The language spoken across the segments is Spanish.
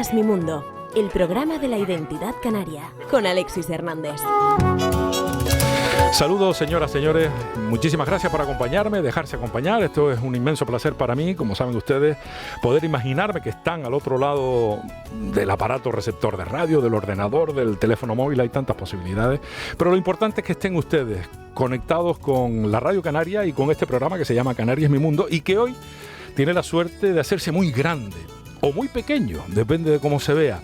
Canarias Mi Mundo, el programa de la identidad canaria, con Alexis Hernández. Saludos, señoras, señores. Muchísimas gracias por acompañarme, dejarse acompañar. Esto es un inmenso placer para mí, como saben ustedes, poder imaginarme que están al otro lado del aparato receptor de radio, del ordenador, del teléfono móvil. Hay tantas posibilidades. Pero lo importante es que estén ustedes conectados con la Radio Canaria y con este programa que se llama Canarias Mi Mundo y que hoy tiene la suerte de hacerse muy grande o muy pequeño, depende de cómo se vea.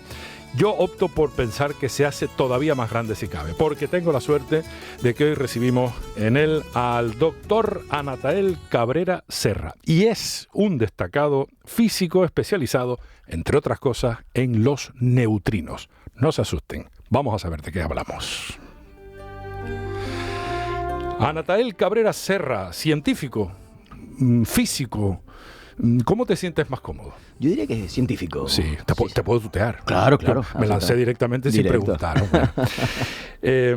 Yo opto por pensar que se hace todavía más grande si cabe, porque tengo la suerte de que hoy recibimos en él al doctor Anatael Cabrera Serra, y es un destacado físico especializado, entre otras cosas, en los neutrinos. No se asusten, vamos a saber de qué hablamos. Anatael Cabrera Serra, científico, físico. ¿Cómo te sientes más cómodo? Yo diría que es científico. Sí, te puedo tutear. Claro. Me lancé directamente sin preguntar.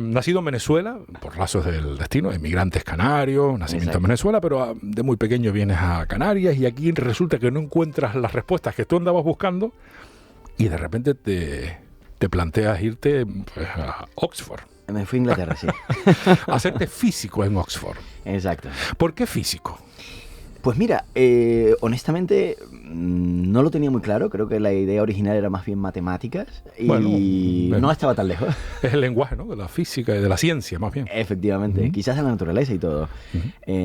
Nacido en Venezuela, por lazos del destino, inmigrantes canarios, nacimiento en Venezuela, pero de muy pequeño vienes a Canarias y aquí resulta que no encuentras las respuestas que tú andabas buscando y de repente te planteas irte pues, a Oxford. Me fui a Inglaterra, sí. Hacerte físico en Oxford. Exacto. ¿Por qué físico? Pues mira, honestamente no lo tenía muy claro. Creo que la idea original era más bien matemáticas y no estaba tan lejos. Es el lenguaje, ¿no? De la física y de la ciencia, más bien. Efectivamente, quizás de la naturaleza y todo.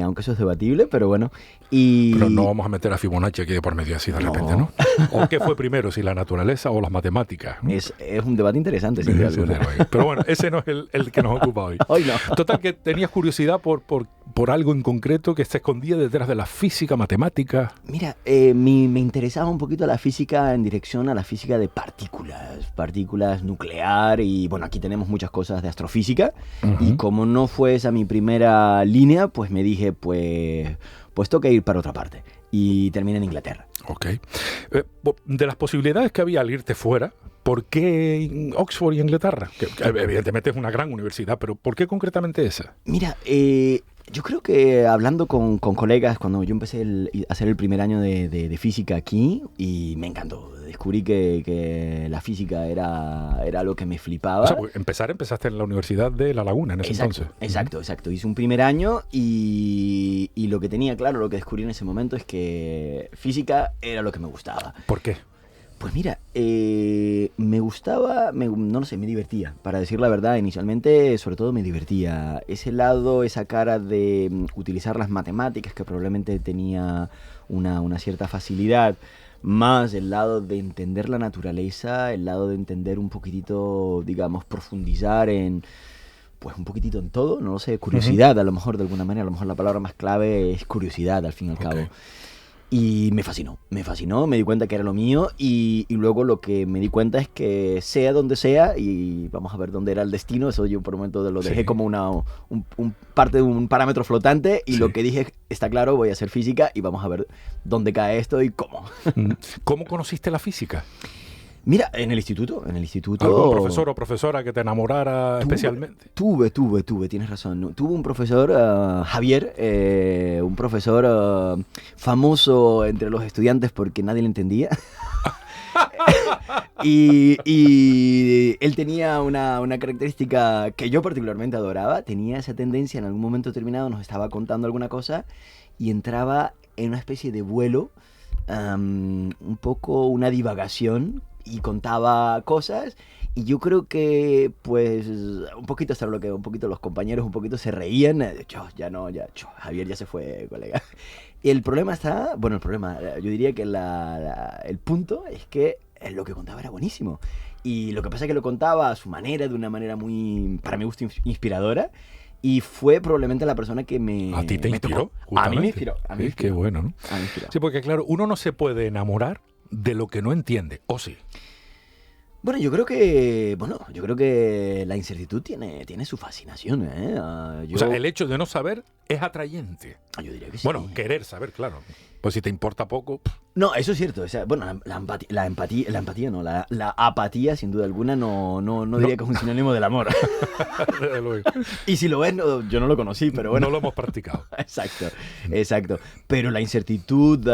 Aunque eso es debatible, pero bueno. Pero no vamos a meter a Fibonacci aquí de por medio así de repente, ¿no? ¿O qué fue primero, si la naturaleza o las matemáticas? ¿No? Es un debate interesante, sin duda alguna. Pero bueno, ese no es el que nos ocupa hoy. Hoy no. Total, que tenías curiosidad por algo en concreto que se escondía detrás de la física, matemática. Mira, me interesaba un poquito la física en dirección a la física de partículas nuclear y bueno, aquí tenemos muchas cosas de astrofísica y como no fue esa mi primera línea, pues me dije, pues toca ir para otra parte y terminé en Inglaterra. Ok. De las posibilidades que había al irte fuera, ¿por qué Oxford y Inglaterra? Que evidentemente es una gran universidad, pero ¿por qué concretamente esa? Mira, yo creo que hablando con colegas, cuando yo empecé a hacer el primer año de física aquí, y me encantó. Descubrí que la física era lo que me flipaba. O sea, pues empezaste en la Universidad de La Laguna en ese entonces. Exacto. Hice un primer año y lo que tenía claro, lo que descubrí en ese momento es que física era lo que me gustaba. ¿Por qué? Pues mira, me gustaba, no lo sé, me divertía. Para decir la verdad, inicialmente, sobre todo me divertía. Ese lado, esa cara de utilizar las matemáticas, que probablemente tenía una cierta facilidad, más el lado de entender la naturaleza, el lado de entender un poquitito, digamos, profundizar en... Pues un poquitito en todo, no lo sé, curiosidad a lo mejor de alguna manera, a lo mejor la palabra más clave es curiosidad al fin y al cabo. Y me fascinó, me di cuenta que era lo mío y luego lo que me di cuenta es que sea donde sea, y vamos a ver dónde era el destino, eso yo por un momento lo dejé como un parte de un parámetro flotante y lo que dije, está claro, voy a hacer física y vamos a ver dónde cae esto y cómo. ¿Cómo conociste la física? Mira, en el instituto. ¿Algún profesor o profesora que te enamorara especialmente? Tuve, tienes razón. Tuve un profesor, Javier, un profesor famoso entre los estudiantes porque nadie le entendía. y él tenía una característica que yo particularmente adoraba. Tenía esa tendencia, en algún momento determinado nos estaba contando alguna cosa y entraba en una especie de vuelo, un poco una divagación, y contaba cosas y yo creo que pues un poquito hasta lo que un poquito los compañeros un poquito se reían. Javier ya se fue, colega. Y el problema está, yo diría que el punto es que lo que contaba era buenísimo y lo que pasa es que lo contaba a su manera, de una manera muy, para mi gusto, inspiradora. Y fue probablemente la persona que me... ¿A ti te inspiró? A mí me inspiró. Qué bueno, ¿no? Sí, porque claro, uno no se puede enamorar de lo que no entiende, ¿o sí? Bueno, yo creo que la incertidumbre tiene su fascinación, ¿eh? O sea, el hecho de no saber es atrayente. Yo diría que sí. Bueno, querer saber, claro. Pues si te importa poco... No, eso es cierto. O sea, bueno, la empatía no, la apatía, sin duda alguna, no diría que es un sinónimo del amor. Desde luego. Y si lo es, yo no lo conocí, pero bueno. No lo hemos practicado. Exacto. Pero la incertidumbre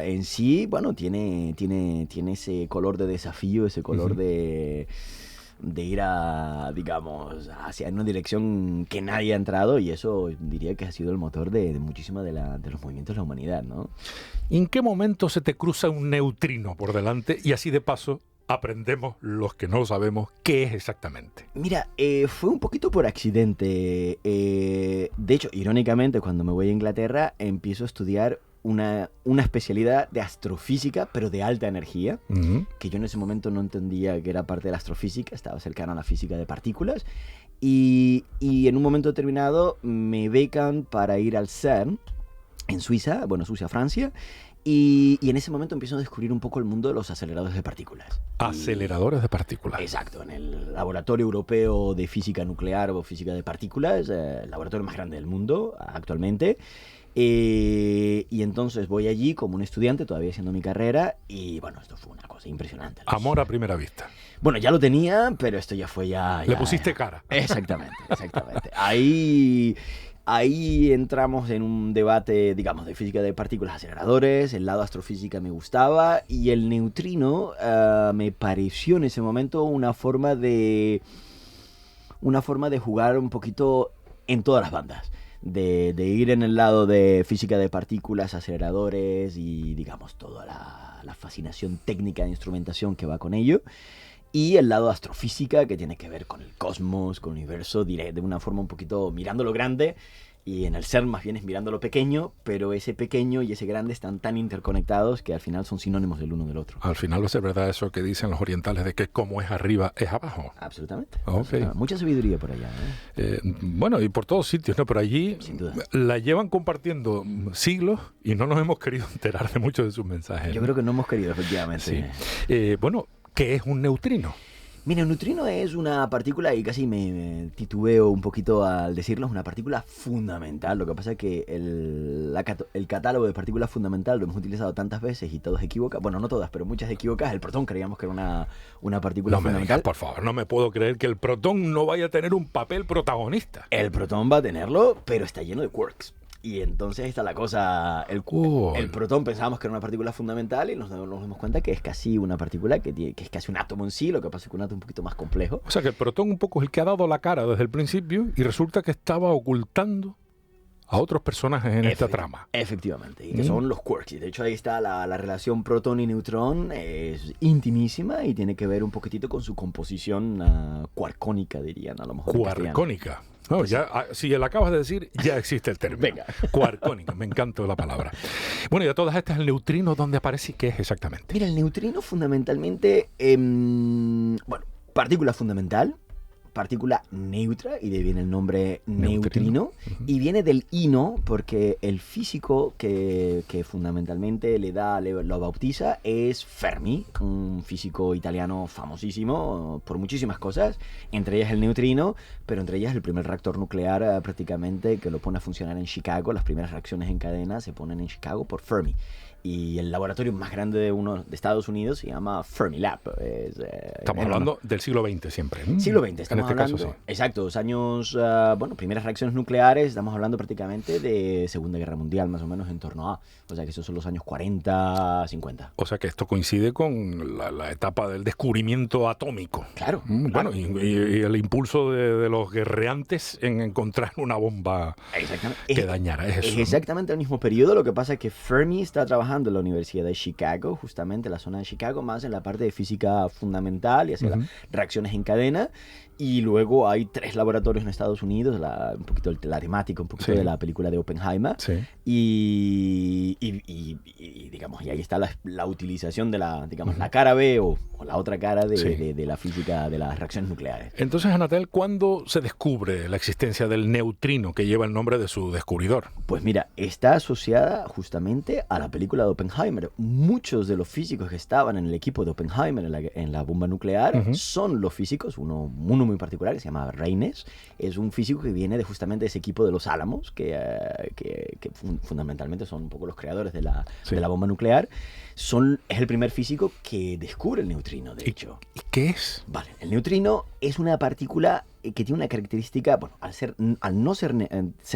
en sí, bueno, tiene ese color de desafío, ese color de ir digamos, hacia una dirección que nadie ha entrado, y eso diría que ha sido el motor de muchísima de los movimientos de la humanidad, ¿no? ¿Y en qué momento se te cruza un neutrino por delante y así de paso aprendemos, los que no lo sabemos, qué es exactamente? Mira, fue un poquito por accidente. De hecho, irónicamente, cuando me voy a Inglaterra, empiezo a estudiar una especialidad de astrofísica, pero de alta energía, que yo en ese momento no entendía que era parte de la astrofísica, estaba cercano a la física de partículas, y en un momento determinado me becan para ir al CERN, en Suiza, Francia, y en ese momento empiezo a descubrir un poco el mundo de los aceleradores de partículas. Aceleradores de partículas. Exacto, en el Laboratorio Europeo de Física Nuclear o Física de Partículas, el laboratorio más grande del mundo actualmente. Y entonces voy allí como un estudiante, todavía haciendo mi carrera, y bueno, esto fue una cosa impresionante. Amor a primera vista. Bueno, ya lo tenía, pero esto ya fue Le pusiste cara. Exactamente. Ahí entramos en un debate, digamos, de física de partículas, aceleradores. El lado astrofísica me gustaba, y el neutrino me pareció en ese momento una forma de jugar un poquito en todas las bandas. De ir en el lado de física de partículas, aceleradores y, digamos, toda la fascinación técnica de instrumentación que va con ello. Y el lado astrofísica, que tiene que ver con el cosmos, con el universo, diré, de una forma un poquito mirando lo grande. Y en el CERN más bien es mirando lo pequeño, pero ese pequeño y ese grande están tan interconectados que al final son sinónimos del uno del otro. Al final es verdad eso que dicen los orientales de que como es arriba, es abajo. Absolutamente. Okay. Mucha sabiduría por allá, ¿eh? Bueno, y por todos sitios, ¿no? Pero allí la llevan compartiendo siglos y no nos hemos querido enterar de muchos de sus mensajes. Yo creo que no hemos querido, efectivamente. Sí. Bueno, ¿qué es un neutrino? Mira, un neutrino es una partícula, y casi me titubeo un poquito al decirlo, es una partícula fundamental. Lo que pasa es que el catálogo de partículas fundamental lo hemos utilizado tantas veces y todas equívocas. Bueno, no todas, pero muchas equívocas. El protón creíamos que era una partícula fundamental. Me digas, por favor, no me puedo creer que el protón no vaya a tener un papel protagonista. El protón va a tenerlo, pero está lleno de quarks. Y entonces está la cosa, el protón pensábamos que era una partícula fundamental, y nos dimos cuenta que es casi una partícula que es casi un átomo en sí. Lo que pasa es que un átomo un poquito más complejo. O sea que el protón un poco es el que ha dado la cara desde el principio, y resulta que estaba ocultando a otros personajes en esta trama. Efectivamente, y que son los quarks. Y de hecho ahí está la relación protón y neutrón, es intimísima y tiene que ver un poquitito con su composición quarkónica, dirían a lo mejor. Quarkónica. No, si la acabas de decir, ya existe el término. Venga. Quarkónica, me encanta la palabra. Bueno, y a todas estas, el neutrino, ¿dónde aparece y qué es exactamente? Mira, el neutrino fundamentalmente, partícula fundamental, partícula neutra, y de ahí viene el nombre neutrino. Y viene del ino, porque el físico que fundamentalmente lo bautiza es Fermi, un físico italiano famosísimo por muchísimas cosas, entre ellas el neutrino, pero entre ellas el primer reactor nuclear prácticamente que lo pone a funcionar en Chicago. Las primeras reacciones en cadena se ponen en Chicago por Fermi. Y el laboratorio más grande de Estados Unidos se llama Fermilab. Estamos hablando del siglo XX siempre. Siglo XX, estamos en este hablando. Caso, sí. Exacto, los años, primeras reacciones nucleares, estamos hablando prácticamente de Segunda Guerra Mundial, más o menos en torno a. O sea que esos son los años 40, 50. O sea que esto coincide con la etapa del descubrimiento atómico. Claro. Bueno, y el impulso de los guerreantes en encontrar una bomba que dañara. Es exactamente el mismo periodo. Lo que pasa es que Fermi está trabajando en la Universidad de Chicago, justamente en la zona de Chicago, más en la parte de física fundamental y hacia las reacciones en cadena. Y luego hay 3 laboratorios en Estados Unidos, un poquito la temática, un poquito de la película de Oppenheimer. Sí. Y digamos, y ahí está la utilización de la cara B o la otra cara de la física de las reacciones nucleares. Entonces, Anatel, ¿cuándo se descubre la existencia del neutrino que lleva el nombre de su descubridor? Pues mira, está asociada justamente a la película de Oppenheimer. Muchos de los físicos que estaban en el equipo de Oppenheimer en la bomba nuclear son los físicos, uno muy particular que se llama Raynes. Es un físico que viene de justamente ese equipo de los Álamos, que fundamentalmente son un poco los creadores de la bomba nuclear. Es el primer físico que descubre el neutrino, de hecho. ¿Y qué es? Vale, el neutrino es una partícula que tiene una característica, bueno, al no ser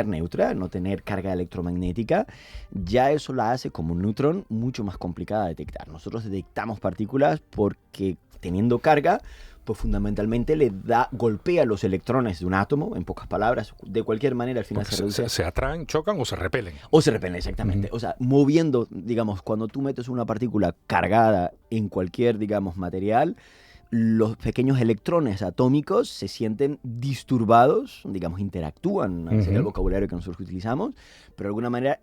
neutra, no tener carga electromagnética, ya eso la hace como un neutrón mucho más complicada de detectar. Nosotros detectamos partículas porque teniendo carga, pues fundamentalmente golpea los electrones de un átomo, en pocas palabras, de cualquier manera al final porque se reduce. Se atraen, chocan o se repelen. O se repelen, exactamente. O sea, moviendo, digamos, cuando tú metes una partícula cargada en cualquier, digamos, material, los pequeños electrones atómicos se sienten disturbados, digamos, interactúan, sería el vocabulario que nosotros utilizamos, pero de alguna manera,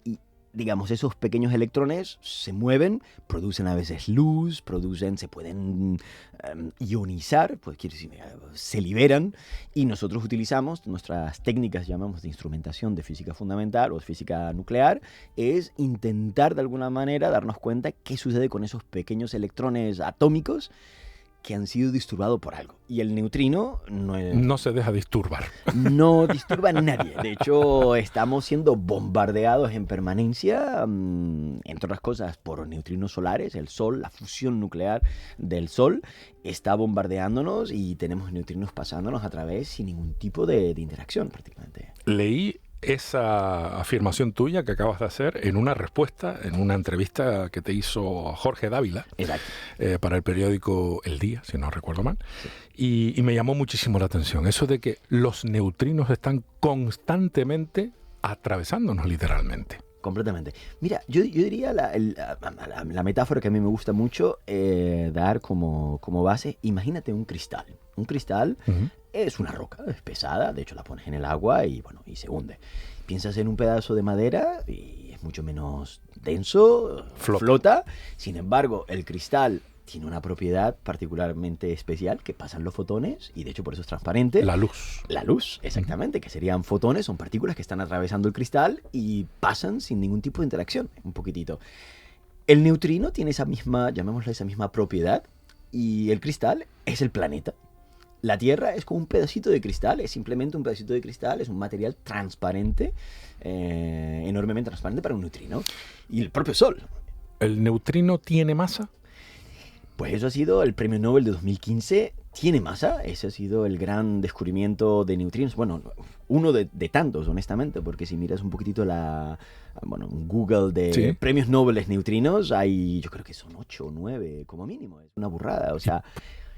digamos, esos pequeños electrones se mueven, producen a veces luz, se pueden ionizar, pues quiere decir, se liberan, y nosotros utilizamos nuestras técnicas, llamamos de instrumentación de física fundamental o física nuclear, es intentar de alguna manera darnos cuenta qué sucede con esos pequeños electrones atómicos que han sido disturbados por algo. Y el neutrino no se deja disturbar. No disturba a nadie. De hecho, estamos siendo bombardeados en permanencia, entre otras cosas, por neutrinos solares. El Sol, la fusión nuclear del Sol, está bombardeándonos y tenemos neutrinos pasándonos a través sin ningún tipo de interacción, prácticamente. Leí esa afirmación tuya que acabas de hacer en una respuesta, en una entrevista que te hizo Jorge Dávila para el periódico El Día, si no recuerdo mal, sí. y me llamó muchísimo la atención eso de que los neutrinos están constantemente atravesándonos literalmente. Completamente. Mira, yo diría la metáfora que a mí me gusta mucho dar como base, imagínate un cristal. Un cristal es una roca, es pesada, de hecho la pones en el agua y se hunde. Piensas en un pedazo de madera y es mucho menos denso, flota. Sin embargo, el cristal tiene una propiedad particularmente especial que pasan los fotones y de hecho por eso es transparente. La luz. La luz, exactamente, que serían fotones, son partículas que están atravesando el cristal y pasan sin ningún tipo de interacción, un poquitito. El neutrino tiene esa misma, llamémosla esa misma propiedad, y el cristal es el planeta. La Tierra es como un pedacito de cristal, es simplemente un pedacito de cristal, es un material transparente, enormemente transparente para un neutrino. Y el propio Sol. ¿El neutrino tiene masa? Pues eso ha sido el premio Nobel de 2015. Tiene masa, ese ha sido el gran descubrimiento de neutrinos. Bueno, uno de tantos, honestamente, porque si miras un poquitito un Google de premios Nobel neutrinos, hay, yo creo que son 8 o 9 como mínimo. Es una burrada, o sea...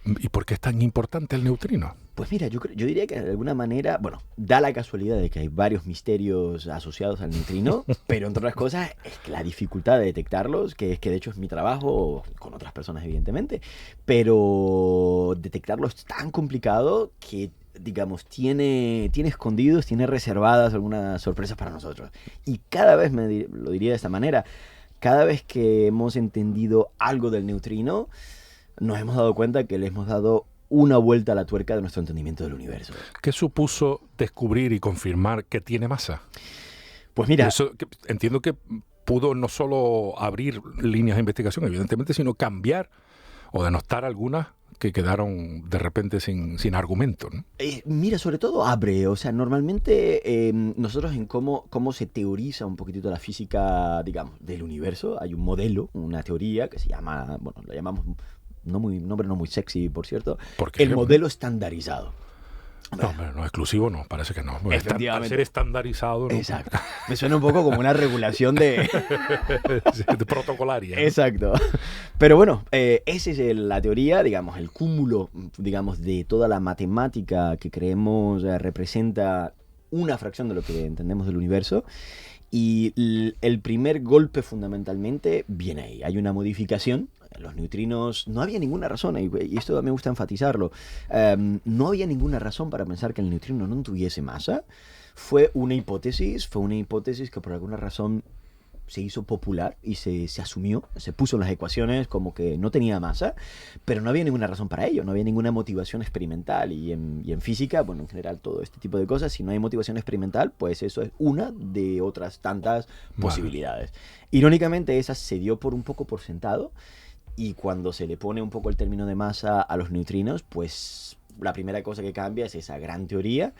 ¿Y por qué es tan importante el neutrino? Pues mira, yo diría que de alguna manera, da la casualidad de que hay varios misterios asociados al neutrino, pero entre otras cosas es que la dificultad de detectarlos, que de hecho es mi trabajo, con otras personas evidentemente, pero detectarlo es tan complicado que, digamos, tiene escondidos, tiene reservadas algunas sorpresas para nosotros. Y cada vez, lo diría de esta manera, cada vez que hemos entendido algo del neutrino, nos hemos dado cuenta que le hemos dado una vuelta a la tuerca de nuestro entendimiento del universo. ¿Qué supuso descubrir y confirmar que tiene masa? Pues mira... Entiendo que pudo no solo abrir líneas de investigación, evidentemente, sino cambiar o denostar algunas que quedaron de repente sin argumento, ¿no? Mira, sobre todo abre, o sea, normalmente nosotros en cómo se teoriza un poquitito la física, digamos, del universo, hay un modelo, una teoría que se llama, la llamamos... nombre no muy sexy, por cierto. El modelo estandarizado. No, exclusivo no, parece que no. Efectivamente. Al ser estandarizado, ¿no? Exacto. Me suena un poco como una regulación de protocolaria, ¿no? Exacto. Pero bueno, esa es la teoría, digamos, el cúmulo, digamos, de toda la matemática que creemos representa una fracción de lo que entendemos del universo. Y el primer golpe fundamentalmente viene ahí. Hay una modificación. Los neutrinos, no había ninguna razón, y esto me gusta enfatizarlo, no había ninguna razón para pensar que el neutrino no tuviese masa. Fue una hipótesis que por alguna razón se hizo popular y se asumió, se puso en las ecuaciones como que no tenía masa, pero no había ninguna razón para ello, no había ninguna motivación experimental. Y en física, en general todo este tipo de cosas, si no hay motivación experimental, pues eso es una de otras tantas posibilidades. Irónicamente, esa se dio un poco por sentado. Y cuando se le pone un poco el término de masa a los neutrinos, pues la primera cosa que cambia es esa gran teoría,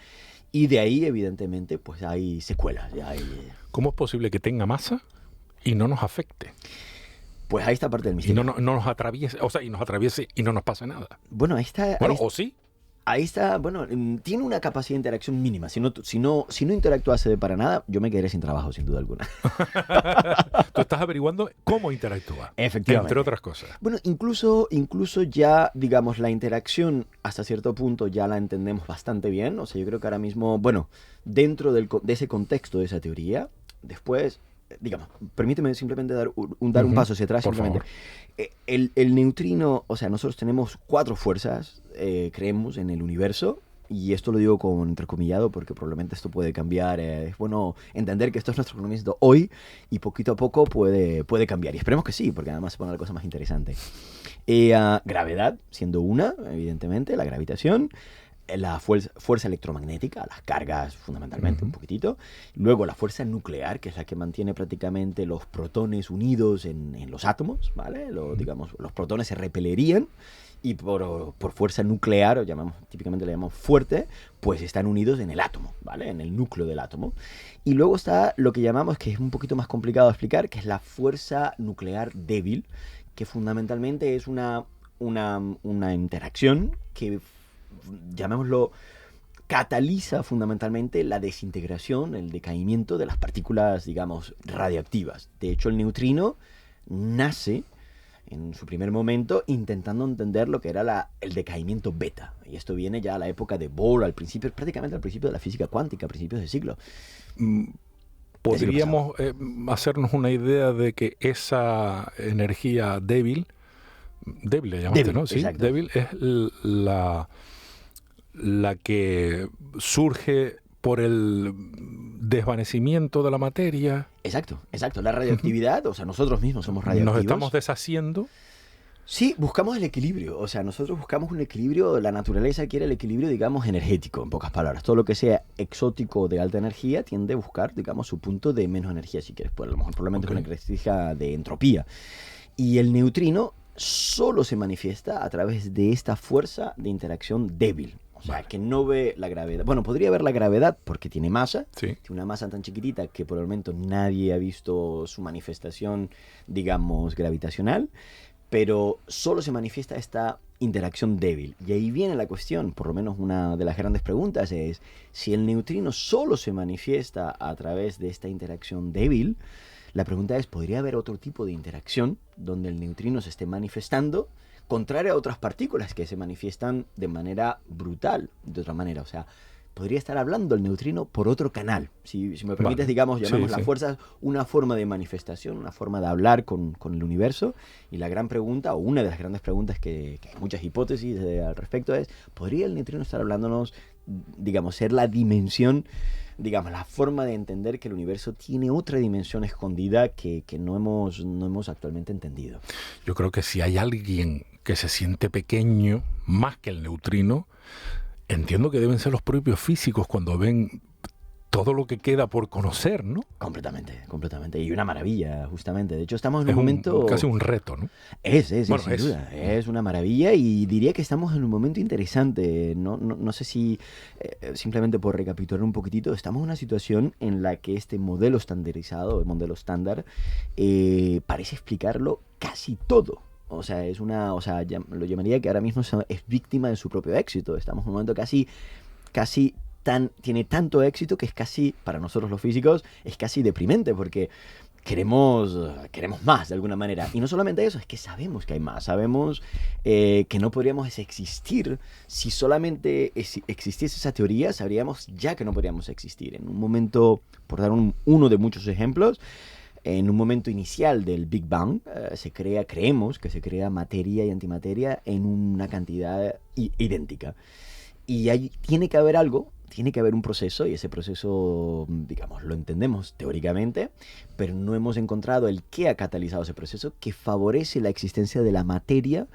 y de ahí, evidentemente, pues hay secuelas. ¿Cómo es posible que tenga masa y no nos afecte? Pues ahí está parte del Y misterio. no nos atraviese, o sea, y nos atraviese y no nos pase nada. Bueno, ahí está. Bueno, o sí. Ahí está, bueno, tiene una capacidad de interacción mínima. Si no interactuase para nada, yo me quedaría sin trabajo, sin duda alguna. Tú estás averiguando cómo interactúa. Efectivamente. Entre otras cosas. Bueno, incluso ya, digamos, la interacción hasta cierto punto ya la entendemos bastante bien. O sea, yo creo que ahora mismo, bueno, dentro de ese contexto de esa teoría, después, digamos, permíteme simplemente dar un paso hacia atrás. Por Simplemente. favor. El neutrino, o sea, nosotros tenemos 4 fuerzas, creemos, en el universo. Y esto lo digo con entrecomillado porque probablemente esto puede cambiar. Es bueno entender que esto es nuestro conocimiento hoy y poquito a poco puede cambiar. Y esperemos que sí, porque además se pone la cosa más interesante. Gravedad, siendo una, evidentemente, la gravitación. La fuerza electromagnética, las cargas fundamentalmente, un poquitito. Luego la fuerza nuclear, que es la que mantiene prácticamente los protones unidos en los átomos, ¿vale? Digamos, los protones se repelerían y por fuerza nuclear, típicamente le llamamos fuerte, pues están unidos en el átomo, ¿vale? En el núcleo del átomo. Y luego está lo que llamamos, que es un poquito más complicado de explicar, que es la fuerza nuclear débil, que fundamentalmente es una interacción que, llamémoslo, cataliza fundamentalmente la desintegración, el decaimiento de las partículas, digamos, radioactivas. De hecho, el neutrino nace en su primer momento intentando entender lo que era el decaimiento beta. Y esto viene ya a la época de Bohr, prácticamente al principio de la física cuántica, a principios de siglo. ¿Podríamos hacernos una idea de que esa energía débil le llamaste, débil, ¿no? Sí, exacto. Débil es la que surge por el desvanecimiento de la materia. Exacto. La radioactividad, o sea, nosotros mismos somos radioactivos. Nos estamos deshaciendo. Sí, buscamos el equilibrio. O sea, nosotros buscamos un equilibrio. La naturaleza quiere el equilibrio, digamos, energético, en pocas palabras. Todo lo que sea exótico de alta energía tiende a buscar, digamos, su punto de menos energía, si quieres. Pues a lo mejor probablemente es una característica de entropía. Y el neutrino solo se manifiesta a través de esta fuerza de interacción débil. O sea, que no ve la gravedad. Bueno, podría ver la gravedad porque tiene masa. Sí. Tiene una masa tan chiquitita que por el momento nadie ha visto su manifestación, digamos, gravitacional. Pero solo se manifiesta esta interacción débil. Y ahí viene la cuestión, por lo menos una de las grandes preguntas es, si el neutrino solo se manifiesta a través de esta interacción débil, la pregunta es, ¿podría haber otro tipo de interacción donde el neutrino se esté manifestando contrario a otras partículas que se manifiestan de manera brutal, de otra manera? O sea, podría estar hablando el neutrino por otro canal. Si me permites, digamos, llamemos las fuerzas una forma de manifestación, una forma de hablar con el universo. Y la gran pregunta, o una de las grandes preguntas que hay muchas hipótesis al respecto es, ¿podría el neutrino estar hablándonos, digamos, ser la dimensión, digamos, la forma de entender que el universo tiene otra dimensión escondida que no hemos actualmente entendido? Yo creo que si hay alguien que se siente pequeño, más que el neutrino, entiendo que deben ser los propios físicos cuando ven todo lo que queda por conocer, ¿no? Completamente. Y una maravilla, justamente. De hecho, estamos en un momento... casi un reto, ¿no? Sin duda. Es una maravilla y diría que estamos en un momento interesante. No sé si, simplemente por recapitular un poquitito, estamos en una situación en la que este modelo estandarizado, el modelo estándar, parece explicarlo casi todo. O sea, lo llamaría que ahora mismo es víctima de su propio éxito. Estamos en un momento casi tiene tanto éxito que es casi, para nosotros los físicos, es casi deprimente porque queremos más de alguna manera. Y no solamente eso, es que sabemos que hay más. Sabemos que no podríamos existir. Si solamente existiese esa teoría, sabríamos ya que no podríamos existir. En un momento, por dar uno de muchos ejemplos, en un momento inicial del Big Bang, creemos que se crea materia y antimateria en una cantidad idéntica. Y ahí tiene que haber un proceso, y ese proceso, digamos, lo entendemos teóricamente, pero no hemos encontrado el qué ha catalizado ese proceso que favorece la existencia de la materia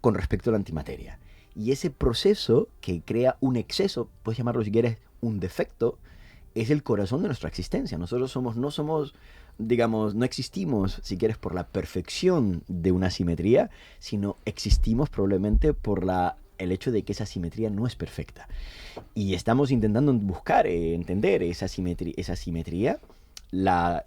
con respecto a la antimateria. Y ese proceso que crea un exceso, puedes llamarlo si quieres un defecto, es el corazón de nuestra existencia. Nosotros no existimos, si quieres, por la perfección de una simetría, sino existimos probablemente por la el hecho de que esa simetría no es perfecta. Y estamos intentando buscar, entender esa simetría.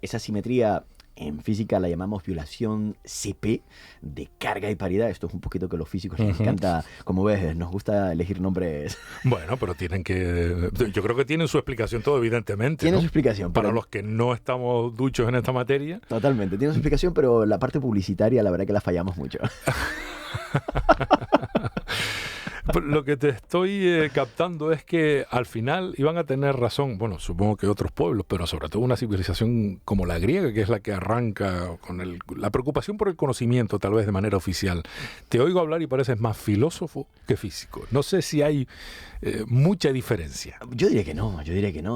Esa simetría en física la llamamos violación CP, de carga y paridad. Esto es un poquito que a los físicos les encanta, como ves, nos gusta elegir nombres. Bueno, pero yo creo que tienen su explicación todo, evidentemente. Tiene ¿no? su explicación. Para los que no estamos duchos en esta materia. Totalmente, tiene su explicación, pero la parte publicitaria la verdad que la fallamos mucho. Lo que te estoy captando es que al final iban a tener razón, bueno, supongo que otros pueblos, pero sobre todo una civilización como la griega, que es la que arranca con la preocupación por el conocimiento, tal vez de manera oficial. Te oigo hablar y pareces más filósofo que físico. No sé si hay mucha diferencia. Yo diría que no.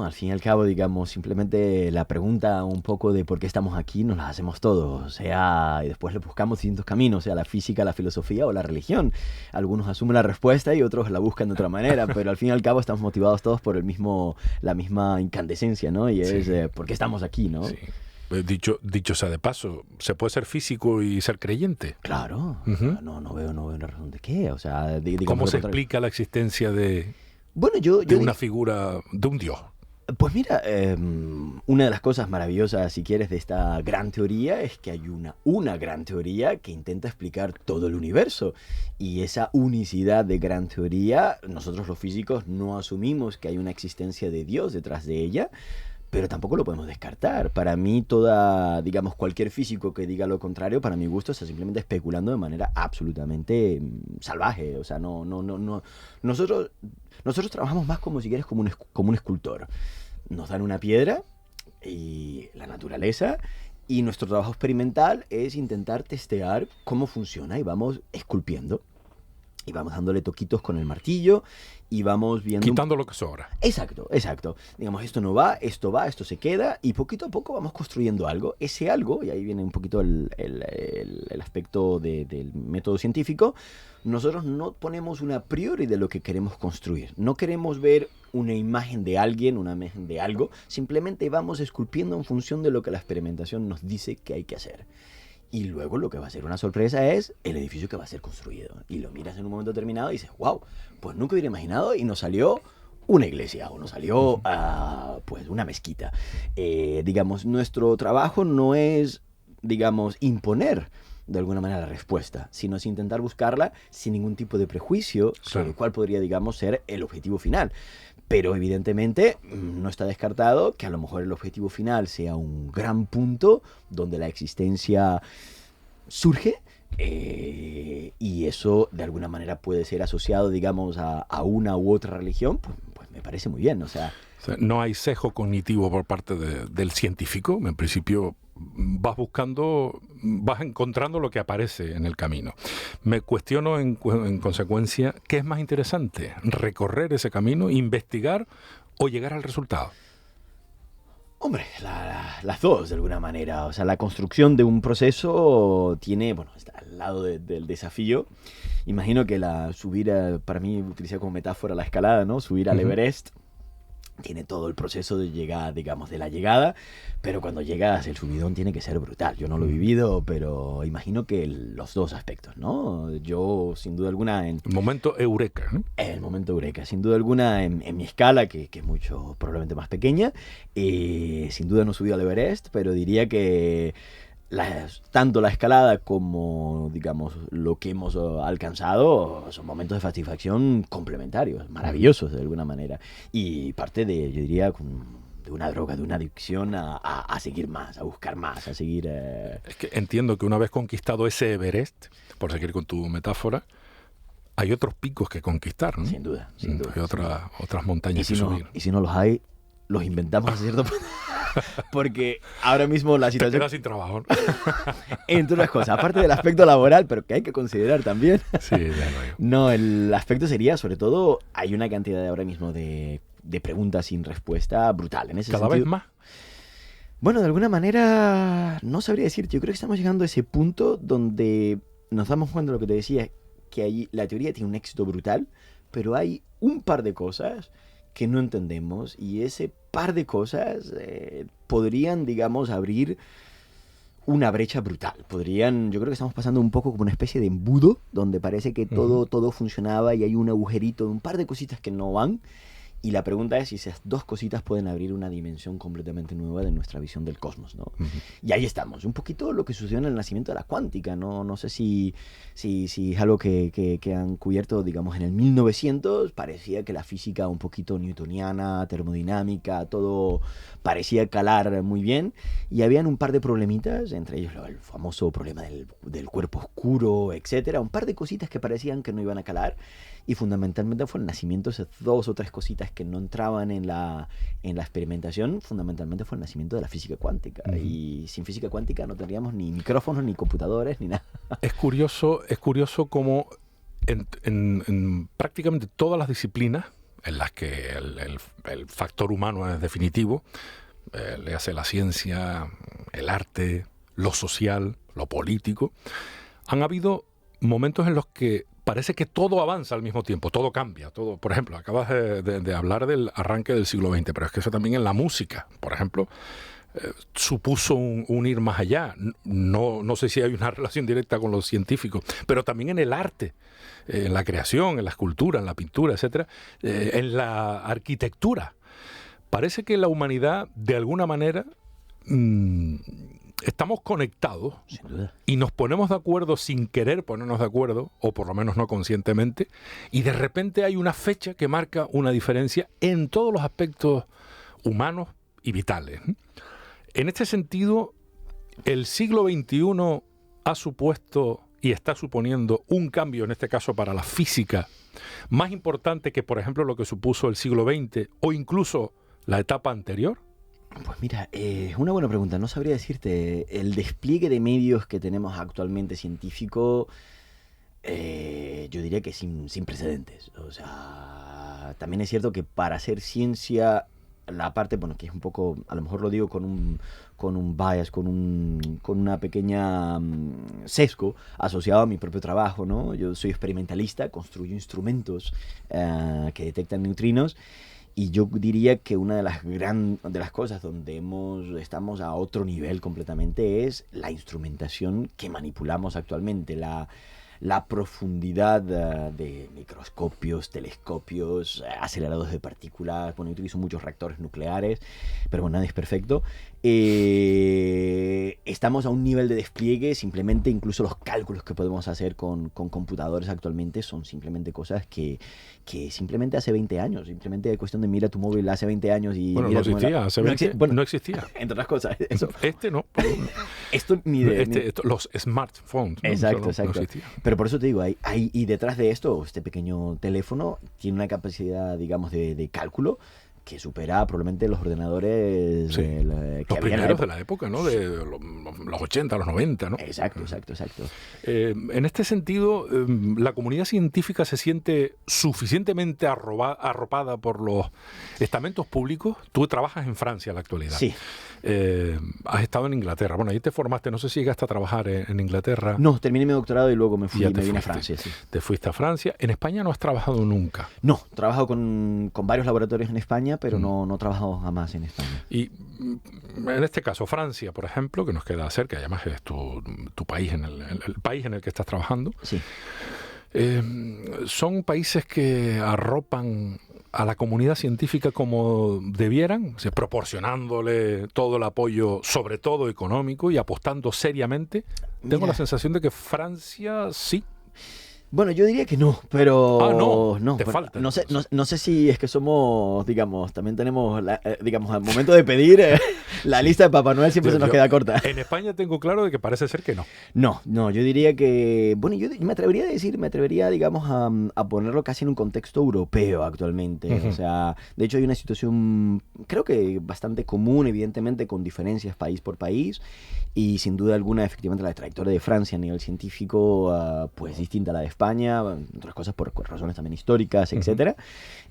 Al fin y al cabo, digamos, simplemente la pregunta un poco de por qué estamos aquí nos la hacemos todos. O sea, y después le buscamos distintos caminos, sea la física, la filosofía o la religión. Algunos asumen la respuesta y otros la buscan de otra manera, pero al fin y al cabo estamos motivados todos por la misma incandescencia, ¿no? Y es por qué estamos aquí, ¿no? Sí. Dicho sea de paso, ¿se puede ser físico y ser creyente? Claro, no veo una razón de qué, o sea... ¿Cómo se explica la existencia de una figura, de un dios? Pues mira, una de las cosas maravillosas, si quieres, de esta gran teoría es que hay una gran teoría que intenta explicar todo el universo. Y esa unicidad de gran teoría, nosotros los físicos no asumimos que hay una existencia de Dios detrás de ella, pero tampoco lo podemos descartar. Para mí, cualquier físico que diga lo contrario, para mi gusto, está simplemente especulando de manera absolutamente salvaje. O sea, nosotros trabajamos más como, si quieres, como un escultor. Nos dan una piedra y la naturaleza, y nuestro trabajo experimental es intentar testear cómo funciona, y vamos esculpiendo. Y vamos dándole toquitos con el martillo y vamos viendo... Quitando lo que sobra. Exacto. Digamos, esto no va, esto se queda, y poquito a poco vamos construyendo algo. Ese algo, y ahí viene un poquito el aspecto del método científico, nosotros no ponemos un a priori de lo que queremos construir. No queremos ver una imagen de alguien, una imagen de algo. Simplemente vamos esculpiendo en función de lo que la experimentación nos dice que hay que hacer. Y luego lo que va a ser una sorpresa es el edificio que va a ser construido. Y lo miras en un momento determinado y dices, wow, pues nunca hubiera imaginado, y nos salió una iglesia o nos salió pues una mezquita. Digamos, nuestro trabajo no es, digamos, imponer de alguna manera la respuesta, sino es intentar buscarla sin ningún tipo de prejuicio sobre cuál podría, digamos, ser el objetivo final. Pero evidentemente no está descartado que a lo mejor el objetivo final sea un gran punto donde la existencia surge, y eso de alguna manera puede ser asociado, digamos, a una u otra religión. Pues me parece muy bien, o sea, no hay sesgo cognitivo por parte del científico. En principio vas encontrando lo que aparece en el camino. Me cuestiono en consecuencia, ¿qué es más interesante? ¿Recorrer ese camino, investigar o llegar al resultado? Hombre, las dos de alguna manera. O sea, la construcción de un proceso está al lado del desafío. Imagino que subir, para mí, utilizar como metáfora la escalada, ¿no? Subir al Everest tiene todo el proceso de llegada, digamos, de la llegada, pero cuando llegas el subidón tiene que ser brutal. Yo no lo he vivido, pero imagino que los dos aspectos, ¿no? Yo, sin duda alguna... El momento eureka, ¿no? El momento eureka, sin duda alguna, en mi escala, que es mucho, probablemente más pequeña, sin duda no he subido al Everest, pero diría que tanto la escalada como, digamos, lo que hemos alcanzado son momentos de satisfacción complementarios, maravillosos de alguna manera, y parte de, yo diría, de una droga, de una adicción a seguir más, a buscar más, a seguir... Es que entiendo que una vez conquistado ese Everest, por seguir con tu metáfora, hay otros picos que conquistar, ¿no? Sin duda. Hay otras montañas que subir. Y si no los hay, los inventamos a cierto punto. Porque ahora mismo la situación... Te quedas sin trabajo, ¿no? Entre otras cosas, aparte del aspecto laboral, pero que hay que considerar también. Sí, ya lo digo. No, el aspecto sería, sobre todo, hay una cantidad ahora mismo de preguntas sin respuesta brutal. En ese Cada sentido, vez más. Bueno, de alguna manera, no sabría decirte. Yo creo que estamos llegando a ese punto donde nos damos cuenta de lo que te decía, que ahí la teoría tiene un éxito brutal, pero hay un par de cosas que no entendemos, y ese par de cosas podrían, digamos, abrir una brecha brutal. Yo creo que estamos pasando un poco como una especie de embudo, donde parece que todo funcionaba y hay un agujerito, un par de cositas que no van. Y la pregunta es si esas dos cositas pueden abrir una dimensión completamente nueva de nuestra visión del cosmos, ¿no? Y ahí estamos. Un poquito lo que sucedió en el nacimiento de la cuántica, ¿no? No sé si es algo que han cubierto, digamos, en el 1900. Parecía que la física un poquito newtoniana, termodinámica, todo parecía calar muy bien. Y habían un par de problemitas, entre ellos el famoso problema del cuerpo oscuro, etcétera. Un par de cositas que parecían que no iban a calar. Y fundamentalmente fue el nacimiento de esas dos o tres cositas que no entraban en la experimentación. Fundamentalmente fue el nacimiento de la física cuántica. Y sin física cuántica no tendríamos ni micrófonos, ni computadores, ni nada. Es curioso cómo en prácticamente todas las disciplinas en las que el factor humano es definitivo, le hace la ciencia, el arte, lo social, lo político, han habido momentos en los que parece que todo avanza al mismo tiempo, todo cambia, todo. Por ejemplo, acabas de hablar del arranque del siglo XX, pero es que eso también en la música, por ejemplo, supuso un ir más allá. No sé si hay una relación directa con los científicos, pero también en el arte, en la creación, en la escultura, en la pintura, etcétera, en la arquitectura. Parece que la humanidad, de alguna manera, estamos conectados. Sin duda. Y nos ponemos de acuerdo sin querer ponernos de acuerdo, o por lo menos no conscientemente, y de repente hay una fecha que marca una diferencia en todos los aspectos humanos y vitales. En este sentido, el siglo XXI ha supuesto y está suponiendo un cambio, en este caso para la física, más importante que, por ejemplo, lo que supuso el siglo XX o incluso la etapa anterior. Pues mira, es una buena pregunta. No sabría decirte. El despliegue de medios que tenemos actualmente científico, yo diría que sin precedentes. O sea, también es cierto que para hacer ciencia, la parte, bueno, que es un poco, a lo mejor lo digo con un bias, con una pequeña sesgo asociado a mi propio trabajo, ¿no? Yo soy experimentalista, construyo instrumentos que detectan neutrinos. Y yo diría que una de las cosas donde estamos a otro nivel completamente es la instrumentación que manipulamos actualmente, la profundidad de microscopios, telescopios, aceleradores de partículas. Bueno, yo utilizo muchos reactores nucleares, pero bueno, nada es perfecto. Estamos a un nivel de despliegue, simplemente incluso los cálculos que podemos hacer con computadores actualmente son simplemente cosas que simplemente hace 20 años, simplemente es cuestión de mira tu móvil hace 20 años y bueno, mira no existía, hace 20, no existía. Entre otras cosas, eso. No. Esto ni de... los smartphones. ¿no? Exacto. No existía. Pero por eso te digo, y detrás de esto, este pequeño teléfono tiene una capacidad, digamos, de cálculo que supera probablemente los ordenadores Sí. que Los había primeros de la época, ¿no? De los 80, los 90, ¿no? Exacto. En este sentido, la comunidad científica se siente suficientemente arropada por los estamentos públicos. Tú trabajas en Francia en la actualidad. Sí. Has estado en Inglaterra. Bueno, ahí te formaste. No sé si llegaste a trabajar en Inglaterra. No, terminé mi doctorado y luego me Ya te vine a fuiste. Francia. Sí. Te fuiste a Francia. En España no has trabajado nunca. No, trabajo con varios laboratorios en España, pero no he trabajado jamás en España. Y en este caso, Francia, por ejemplo, que nos queda cerca, y además es tu país, el país en el que estás trabajando, Sí. son países que arropan a la comunidad científica como debieran, o sea, proporcionándole todo el apoyo, sobre todo económico, y apostando seriamente. Tengo Mira. la sensación de que Francia sí. Bueno, yo diría que no, pero no, te pero falta, no sé, entonces. no sé si es que somos, digamos, también tenemos, digamos, al momento de pedir, la lista de Papá Noel siempre se nos queda corta. En España tengo claro de que parece ser que no. No, yo diría que, bueno, yo me atrevería, digamos, a ponerlo casi en un contexto europeo actualmente. Ujú. O sea, de hecho hay una situación, creo que bastante común, evidentemente, con diferencias país por país. Y sin duda alguna, efectivamente, la trayectoria de Francia a nivel científico, pues distinta a la de España, entre otras cosas por razones también históricas, etcétera.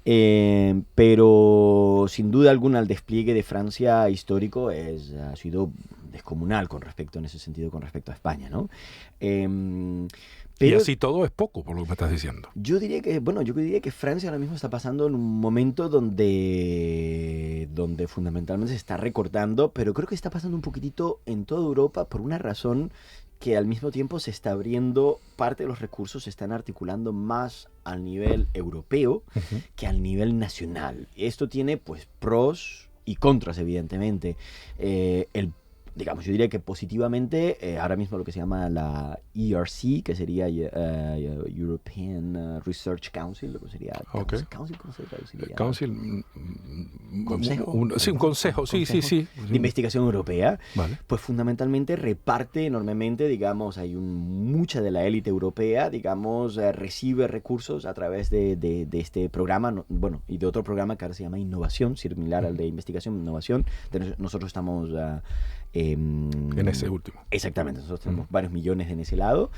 Pero sin duda alguna el despliegue de Francia histórico ha sido descomunal en ese sentido, con respecto a España, ¿no? Y así todo es poco, por lo que me estás diciendo. Yo diría que Francia ahora mismo está pasando en un momento donde donde fundamentalmente se está recortando, pero creo que está pasando un poquitito en toda Europa por una razón que al mismo tiempo se está abriendo, parte de los recursos se están articulando más al nivel europeo que al nivel nacional. Esto tiene pues pros y contras, evidentemente. Digamos, yo diría que positivamente, ahora mismo lo que se llama la ERC, que sería European Research Council, lo que sería... Okay. ¿Council? ¿Cómo se traduciría? Council... ¿Consejo? Sí, un consejo, sí. De investigación europea, Vale. pues fundamentalmente reparte enormemente, digamos, mucha de la élite europea, digamos, recibe recursos a través de este programa, bueno, y de otro programa que ahora se llama Innovación, similar al de investigación e innovación. Nosotros estamos... en ese último. Exactamente, nosotros tenemos varios millones en ese lado,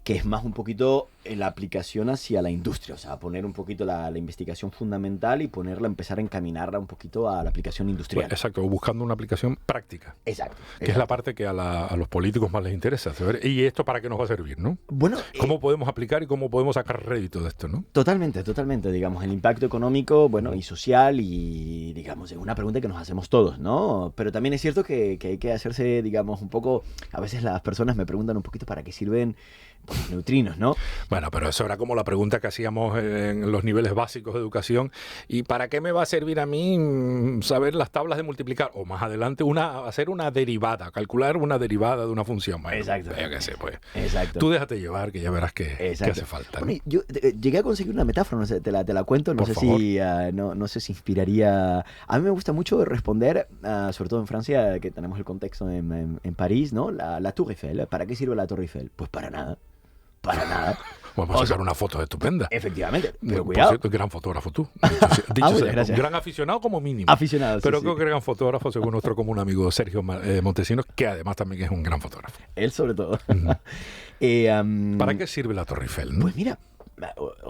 que es más un poquito la aplicación hacia la industria, o sea, poner un poquito la investigación fundamental y empezar a encaminarla un poquito a la aplicación industrial. Bueno, exacto, buscando una aplicación práctica. Exacto. Que es la parte que a los políticos más les interesa saber. ¿Y esto para qué nos va a servir, no? Bueno, ¿cómo podemos aplicar y cómo podemos sacar rédito de esto, no? Totalmente, digamos, el impacto económico, bueno, y social, y digamos, es una pregunta que nos hacemos todos, ¿no? Pero también es cierto que hay que hacerse, digamos, un poco, a veces las personas me preguntan un poquito para qué sirven pues, los neutrinos, ¿no? Bueno, pero eso era como la pregunta que hacíamos en los niveles básicos de educación. ¿Y para qué me va a servir a mí saber las tablas de multiplicar? O más adelante, hacer una derivada, calcular una derivada de una función. Bueno, exacto. Yo qué sé, pues. Exacto. Tú déjate llevar, que ya verás que hace falta, ¿no? Bueno, yo llegué a conseguir una metáfora, no sé, te la cuento, no Por sé favor. si no sé si inspiraría. A mí me gusta mucho responder, sobre todo en Francia, que tenemos el contexto en París, ¿no? La Tour Eiffel. ¿Para qué sirve la Tour Eiffel? Pues para nada. Para nada. Vamos a sacar una foto estupenda. Efectivamente, pero Por cuidado. cierto, gran fotógrafo tú. Muchas Sea, gracias. gran aficionado como mínimo. Aficionado, pero sí, creo sí. que gran fotógrafo, según nuestro común amigo Sergio Montesinos, que además también es un gran fotógrafo. Él sobre todo. ¿Para qué sirve la Torre Eiffel, no? Pues mira,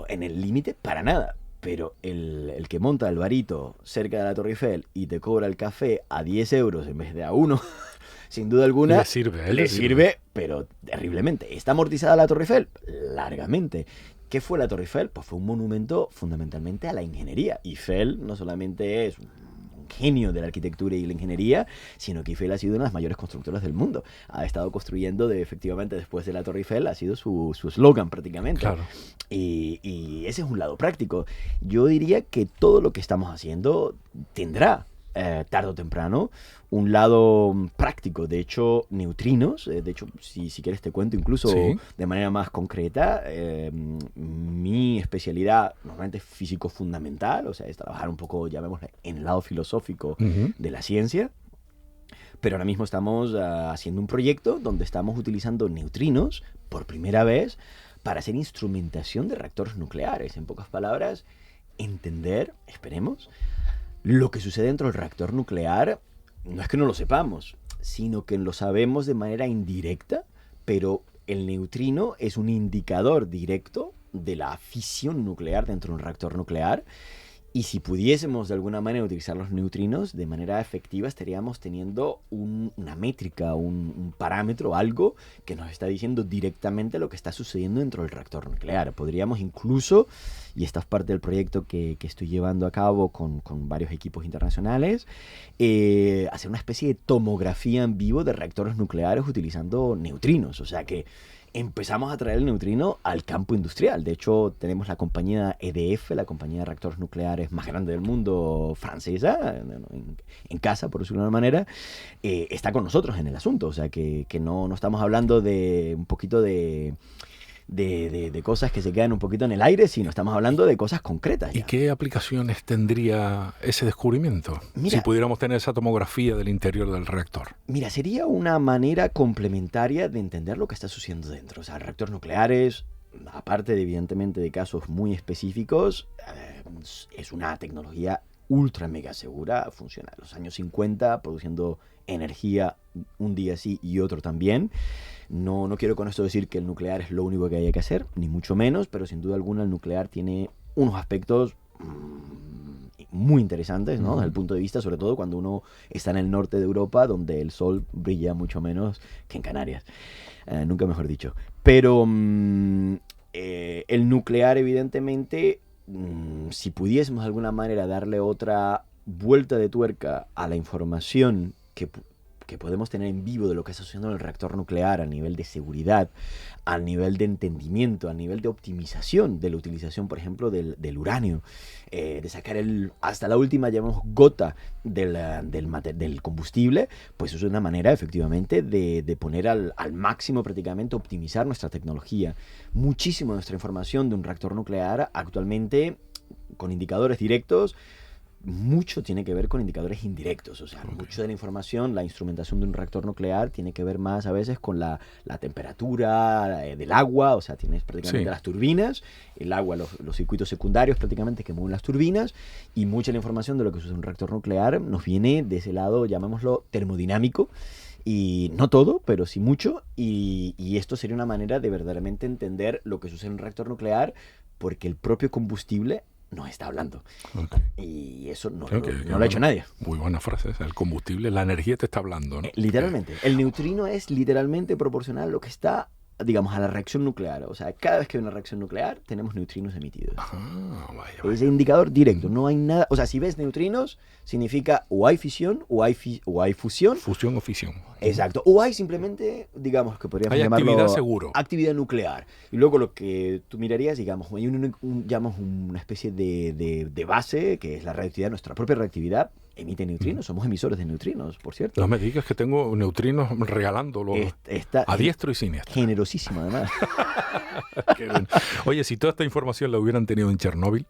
en el límite para nada. Pero el que monta el barito cerca de la Torre Eiffel y te cobra el café a 10 euros en vez de a 1, sin duda alguna, Le sirve, a él le sirve, pero terriblemente. ¿Está amortizada la Torre Eiffel? Largamente. ¿Qué fue la Torre Eiffel? Pues fue un monumento fundamentalmente a la ingeniería. Eiffel no solamente es un genio de la arquitectura y la ingeniería, sino que Eiffel ha sido una de las mayores constructoras del mundo. Ha estado construyendo, efectivamente, después de la Torre Eiffel, ha sido su eslogan prácticamente. Claro. Y ese es un lado práctico. Yo diría que todo lo que estamos haciendo tendrá, tarde o temprano, un lado práctico. De hecho, neutrinos, de hecho, si quieres te cuento incluso Sí. de manera más concreta, mi especialidad normalmente es físico fundamental, o sea, es trabajar un poco, llamémosle, en el lado filosófico de la ciencia. Pero ahora mismo estamos haciendo un proyecto donde estamos utilizando neutrinos por primera vez para hacer instrumentación de reactores nucleares. En pocas palabras, entender, esperemos, lo que sucede dentro del reactor nuclear. No es que no lo sepamos, sino que lo sabemos de manera indirecta, pero el neutrino es un indicador directo de la fisión nuclear dentro de un reactor nuclear. Y si pudiésemos de alguna manera utilizar los neutrinos de manera efectiva, estaríamos teniendo una métrica, un parámetro, algo que nos está diciendo directamente lo que está sucediendo dentro del reactor nuclear. Podríamos incluso, y esta es parte del proyecto que estoy llevando a cabo con varios equipos internacionales, hacer una especie de tomografía en vivo de reactores nucleares utilizando neutrinos. O sea que empezamos a traer el neutrino al campo industrial. De hecho, tenemos la compañía EDF, la compañía de reactores nucleares más grande del mundo, francesa, en casa, por decirlo de una manera, está con nosotros en el asunto. O sea, que no estamos hablando de un poquito de cosas que se quedan un poquito en el aire, sino estamos hablando de cosas concretas. ¿Y Ya. qué aplicaciones tendría ese descubrimiento? Mira, si pudiéramos tener esa tomografía del interior del reactor. Mira, sería una manera complementaria de entender lo que está sucediendo dentro. O sea, reactores nucleares, aparte evidentemente de casos muy específicos, es una tecnología ultra mega segura, funciona en los años 50 produciendo energía un día sí y otro también. No quiero con esto decir que el nuclear es lo único que hay que hacer, ni mucho menos, pero sin duda alguna el nuclear tiene unos aspectos muy interesantes, ¿no? Desde el punto de vista, sobre todo cuando uno está en el norte de Europa, donde el sol brilla mucho menos que en Canarias. Nunca mejor dicho. Pero el nuclear, evidentemente, si pudiésemos de alguna manera darle otra vuelta de tuerca a la información que podemos tener en vivo de lo que está sucediendo en el reactor nuclear a nivel de seguridad, a nivel de entendimiento, a nivel de optimización de la utilización, por ejemplo, del uranio, de sacar hasta la última, llamamos, gota del combustible, pues es una manera, efectivamente, de poner al máximo, prácticamente, optimizar nuestra tecnología. Muchísimo de nuestra información de un reactor nuclear actualmente, con indicadores directos, mucho tiene que ver con indicadores indirectos, o sea, mucho de la información, la instrumentación de un reactor nuclear tiene que ver más a veces con la temperatura del agua, o sea, tienes prácticamente las turbinas, el agua, los circuitos secundarios prácticamente que mueven las turbinas, y mucha de la información de lo que sucede en un reactor nuclear nos viene de ese lado, llamémoslo, termodinámico, y no todo, pero sí mucho, y esto sería una manera de verdaderamente entender lo que sucede en un reactor nuclear, porque el propio combustible nos está hablando. Y eso no lo ha hecho nadie. Muy buena frase. El combustible, la energía te está hablando, ¿no? Literalmente. El neutrino es literalmente proporcional a lo que está, digamos, a la reacción nuclear. O sea, cada vez que hay una reacción nuclear, tenemos neutrinos emitidos. Vaya. Es el indicador directo. No hay nada. O sea, si ves neutrinos, significa o hay fisión o hay fusión. Fusión o fisión. Exacto. O hay simplemente, digamos, que podríamos hay llamarlo actividad seguro. Actividad nuclear. Y luego lo que tú mirarías, digamos, hay llamamos una especie de base, que es la reactividad, nuestra propia reactividad, emite neutrinos. Somos emisores de neutrinos, por cierto. No me digas que tengo neutrinos regalándolos a diestro y siniestro. Generosísimo, además. Qué bien. Oye, si toda esta información la hubieran tenido en Chernóbil,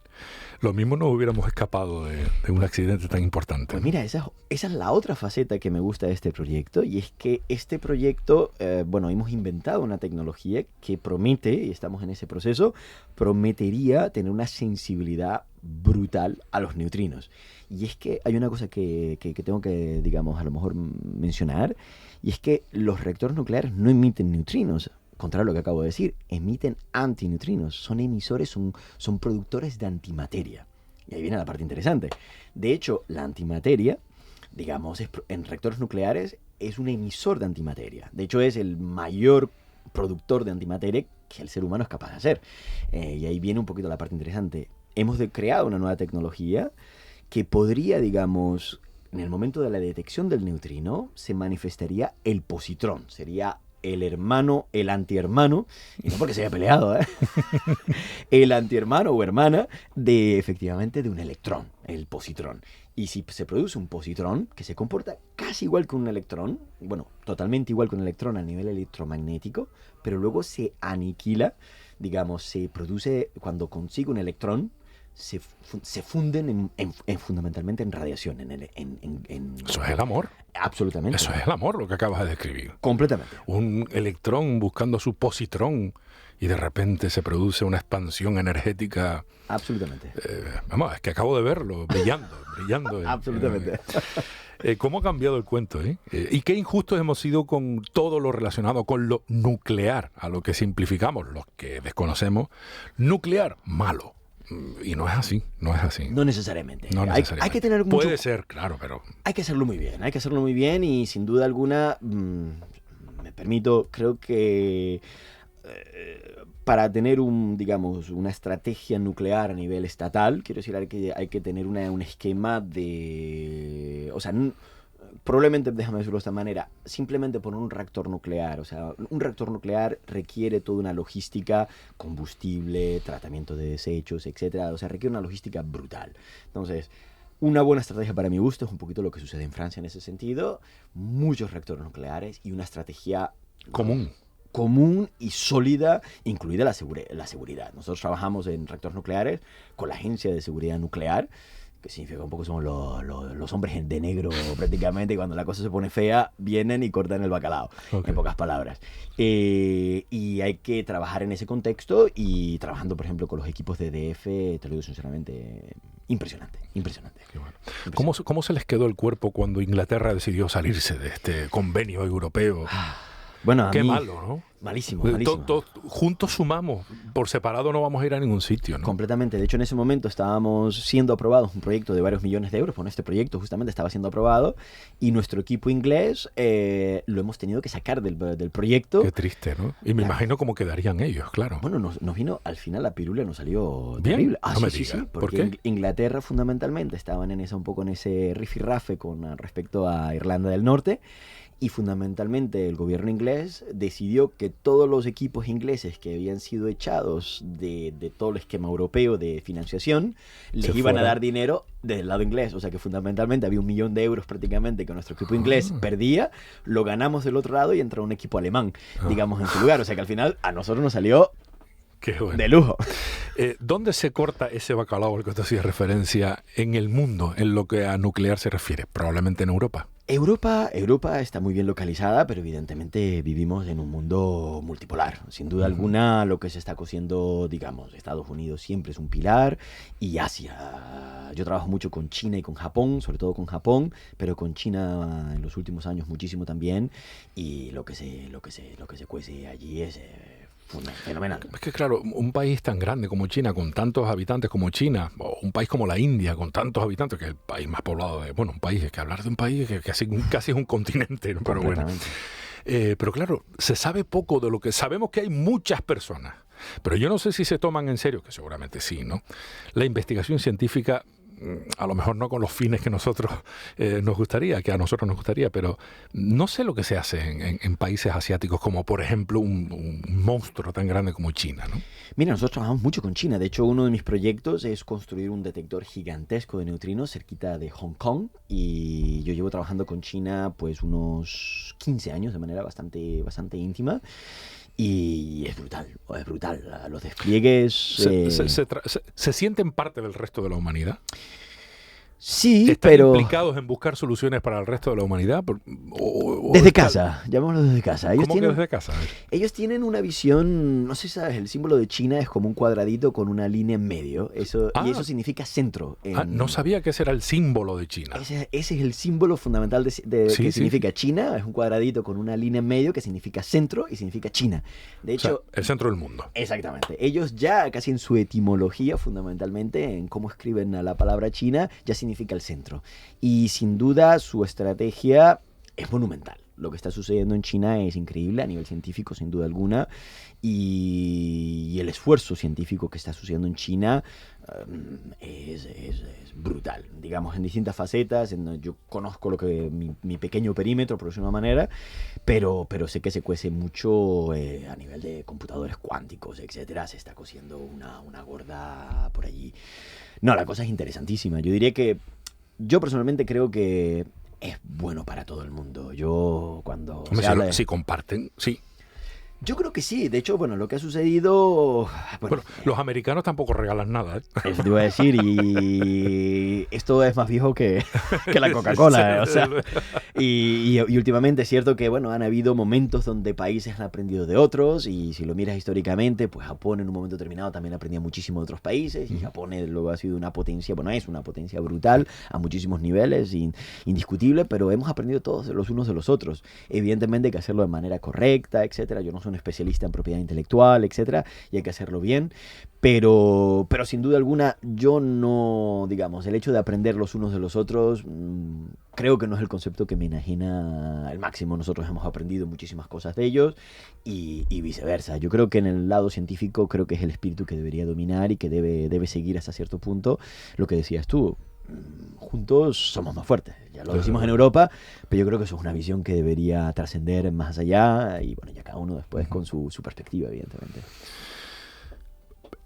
lo mismo nos hubiéramos escapado de un accidente tan importante. Pues mira, esa es la otra faceta que me gusta de este proyecto, y es que este proyecto, hemos inventado una tecnología que promete, y estamos en ese proceso, prometería tener una sensibilidad brutal a los neutrinos. Y es que hay una cosa que tengo que, digamos, a lo mejor mencionar, y es que los reactores nucleares no emiten neutrinos. Contrario a lo que acabo de decir, emiten antineutrinos, son emisores, son productores de antimateria. Y ahí viene la parte interesante. De hecho, la antimateria, digamos, en reactores nucleares es un emisor de antimateria. De hecho, es el mayor productor de antimateria que el ser humano es capaz de hacer. Y ahí viene un poquito la parte interesante. Hemos creado una nueva tecnología que podría, digamos, en el momento de la detección del neutrino, se manifestaría el positrón. Sería el hermano, el antihermano, y no porque se haya peleado, el antihermano o hermana efectivamente de un electrón, el positrón. Y si se produce un positrón que se comporta casi igual que un electrón, bueno, totalmente igual que un electrón a nivel electromagnético, pero luego se aniquila, digamos, se produce cuando consigue un electrón, se funden fundamentalmente en radiación. Eso es el amor. Absolutamente. Eso es el amor, lo que acabas de describir. Completamente. Un electrón buscando su positrón y de repente se produce una expansión energética. Absolutamente. Vamos, es que acabo de verlo, brillando. Absolutamente. ¿Cómo ha cambiado el cuento? Y qué injustos hemos sido con todo lo relacionado con lo nuclear, a lo que simplificamos, los que desconocemos. Nuclear, malo. Y no es así. No necesariamente. Hay que tener mucho... Puede ser, claro, pero... Hay que hacerlo muy bien y sin duda alguna, me permito, creo que para tener una estrategia nuclear a nivel estatal, quiero decir, hay que tener un esquema de... O sea, probablemente, déjame decirlo de esta manera, simplemente poner un reactor nuclear, o sea, un reactor nuclear requiere toda una logística, combustible, tratamiento de desechos, etcétera, o sea, requiere una logística brutal. Entonces, una buena estrategia para mi gusto es un poquito lo que sucede en Francia en ese sentido, muchos reactores nucleares y una estrategia común y sólida, incluida la seguridad. Nosotros trabajamos en reactores nucleares con la Agencia de Seguridad Nuclear, que significa un poco somos los hombres de negro prácticamente, y cuando la cosa se pone fea, vienen y cortan el bacalao, en pocas palabras. Y hay que trabajar en ese contexto, y trabajando, por ejemplo, con los equipos de EDF, te lo digo sinceramente, impresionante. Qué bueno. ¿Cómo se les quedó el cuerpo cuando Inglaterra decidió salirse de este convenio europeo? Bueno, Qué malo, ¿no? Malísimo, malísimo. Juntos sumamos, por separado no vamos a ir a ningún sitio, ¿no? Completamente. De hecho, en ese momento estábamos siendo aprobados un proyecto de varios millones de euros. Bueno, este proyecto justamente estaba siendo aprobado y nuestro equipo inglés lo hemos tenido que sacar del proyecto. Qué triste, ¿no? Y me imagino cómo quedarían ellos, claro. Bueno, nos vino, al final la pirula nos salió Bien, terrible. no me Sí, digas. porque ¿Por qué? Inglaterra fundamentalmente estaban un poco en ese rifirrafe con respecto a Irlanda del Norte. Y fundamentalmente el gobierno inglés decidió que todos los equipos ingleses que habían sido echados de todo el esquema europeo de financiación les iban a dar dinero desde el lado inglés. O sea que fundamentalmente había 1 millón de euros prácticamente que nuestro equipo inglés perdía, lo ganamos del otro lado y entró un equipo alemán, digamos, en su lugar. O sea que al final a nosotros nos salió Qué bueno. de lujo. ¿Dónde se corta ese bacalao al que te hacía referencia en el mundo, en lo que a nuclear se refiere? Probablemente en Europa. Europa está muy bien localizada, pero evidentemente vivimos en un mundo multipolar. Sin duda alguna, lo que se está cosiendo, digamos, Estados Unidos siempre es un pilar y Asia. Yo trabajo mucho con China y con Japón, sobre todo con Japón, pero con China en los últimos años muchísimo también. Y lo que se cuece allí es fenomenal. Es que claro, un país tan grande como China, con tantos habitantes como China, o un país como la India, con tantos habitantes, que es el país más poblado de... Bueno, un país, es que hablar de un país que casi es un continente, ¿no? Pero bueno. Pero claro, se sabe poco de lo que... Sabemos que hay muchas personas, pero yo no sé si se toman en serio, que seguramente sí, ¿no? La investigación científica, a lo mejor no con los fines que nosotros nos gustaría, que a nosotros nos gustaría, pero no sé lo que se hace en países asiáticos, como por ejemplo un monstruo tan grande como China, ¿no? Mira, nosotros trabajamos mucho con China. De hecho, uno de mis proyectos es construir un detector gigantesco de neutrinos cerquita de Hong Kong. Y yo llevo trabajando con China pues unos 15 años de manera bastante íntima. Y es brutal. Los despliegues... ¿Se sienten parte del resto de la humanidad? Sí, ¿Están pero... implicados en buscar soluciones para el resto de la humanidad? Desde casa, llamémoslo desde casa. ¿Cómo que desde casa? Ellos tienen una visión, no sé si sabes, el símbolo de China es como un cuadradito con una línea en medio. Y eso significa centro. No sabía que ese era el símbolo de China. Ese es el símbolo fundamental que significa China. Es un cuadradito con una línea en medio que significa centro y significa China. De hecho, el centro del mundo. Exactamente. Ellos ya casi en su etimología, fundamentalmente, en cómo escriben a la palabra China, ya significa el centro. Y sin duda su estrategia es monumental. Lo que está sucediendo en China es increíble a nivel científico, sin duda alguna. Y el esfuerzo científico que está sucediendo en China es brutal, digamos, en distintas facetas. Yo conozco mi pequeño perímetro, por decirlo de una manera, pero sé que se cuece mucho a nivel de computadores cuánticos, etcétera. Se está cosiendo una gorda por allí. No, la cosa es interesantísima. Yo personalmente creo que es bueno para todo el mundo. Si comparten, sí. Yo creo que sí. De hecho, bueno, lo que ha sucedido... Bueno, los americanos tampoco regalan nada, ¿eh? Eso te iba a decir, y esto es más viejo que la Coca-Cola, o sea, y últimamente es cierto que, bueno, han habido momentos donde países han aprendido de otros, y si lo miras históricamente, pues Japón en un momento determinado también aprendía muchísimo de otros países, y Japón luego ha sido una potencia, bueno, es una potencia brutal a muchísimos niveles, indiscutible, pero hemos aprendido todos los unos de los otros. Evidentemente hay que hacerlo de manera correcta, etcétera. Yo no soy un especialista en propiedad intelectual, etcétera, y hay que hacerlo bien, pero sin duda alguna yo no, digamos, el hecho de aprender los unos de los otros, creo que no es el concepto que me enajena al máximo. Nosotros hemos aprendido muchísimas cosas de ellos y viceversa. Yo creo que en el lado científico creo que es el espíritu que debería dominar y que debe seguir hasta cierto punto lo que decías tú. Juntos somos más fuertes, ya lo decimos en Europa, pero yo creo que eso es una visión que debería trascender más allá y bueno, ya cada uno después con su perspectiva, evidentemente.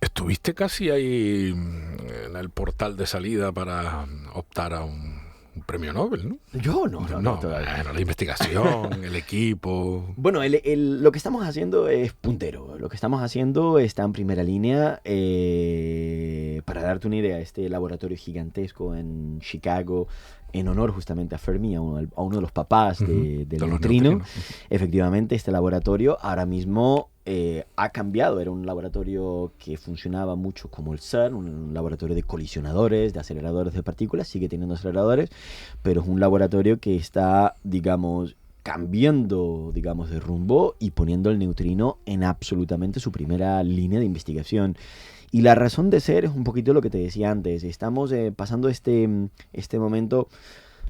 ¿Estuviste casi ahí en el portal de salida para optar a un premio Nobel, no? Yo no todavía. Bueno, la investigación, el equipo... Bueno, lo que estamos haciendo es puntero. Lo que estamos haciendo está en primera línea. Para darte una idea, este laboratorio gigantesco en Chicago, en honor justamente a Fermi, a uno de los papás del neutrino. Efectivamente, este laboratorio ahora mismo ha cambiado. Era un laboratorio que funcionaba mucho como el CERN, un laboratorio de colisionadores, de aceleradores de partículas. Sigue teniendo aceleradores, pero es un laboratorio que está, digamos, cambiando, digamos, de rumbo y poniendo el neutrino en absolutamente su primera línea de investigación. Y la razón de ser es un poquito lo que te decía antes. Estamos pasando este momento,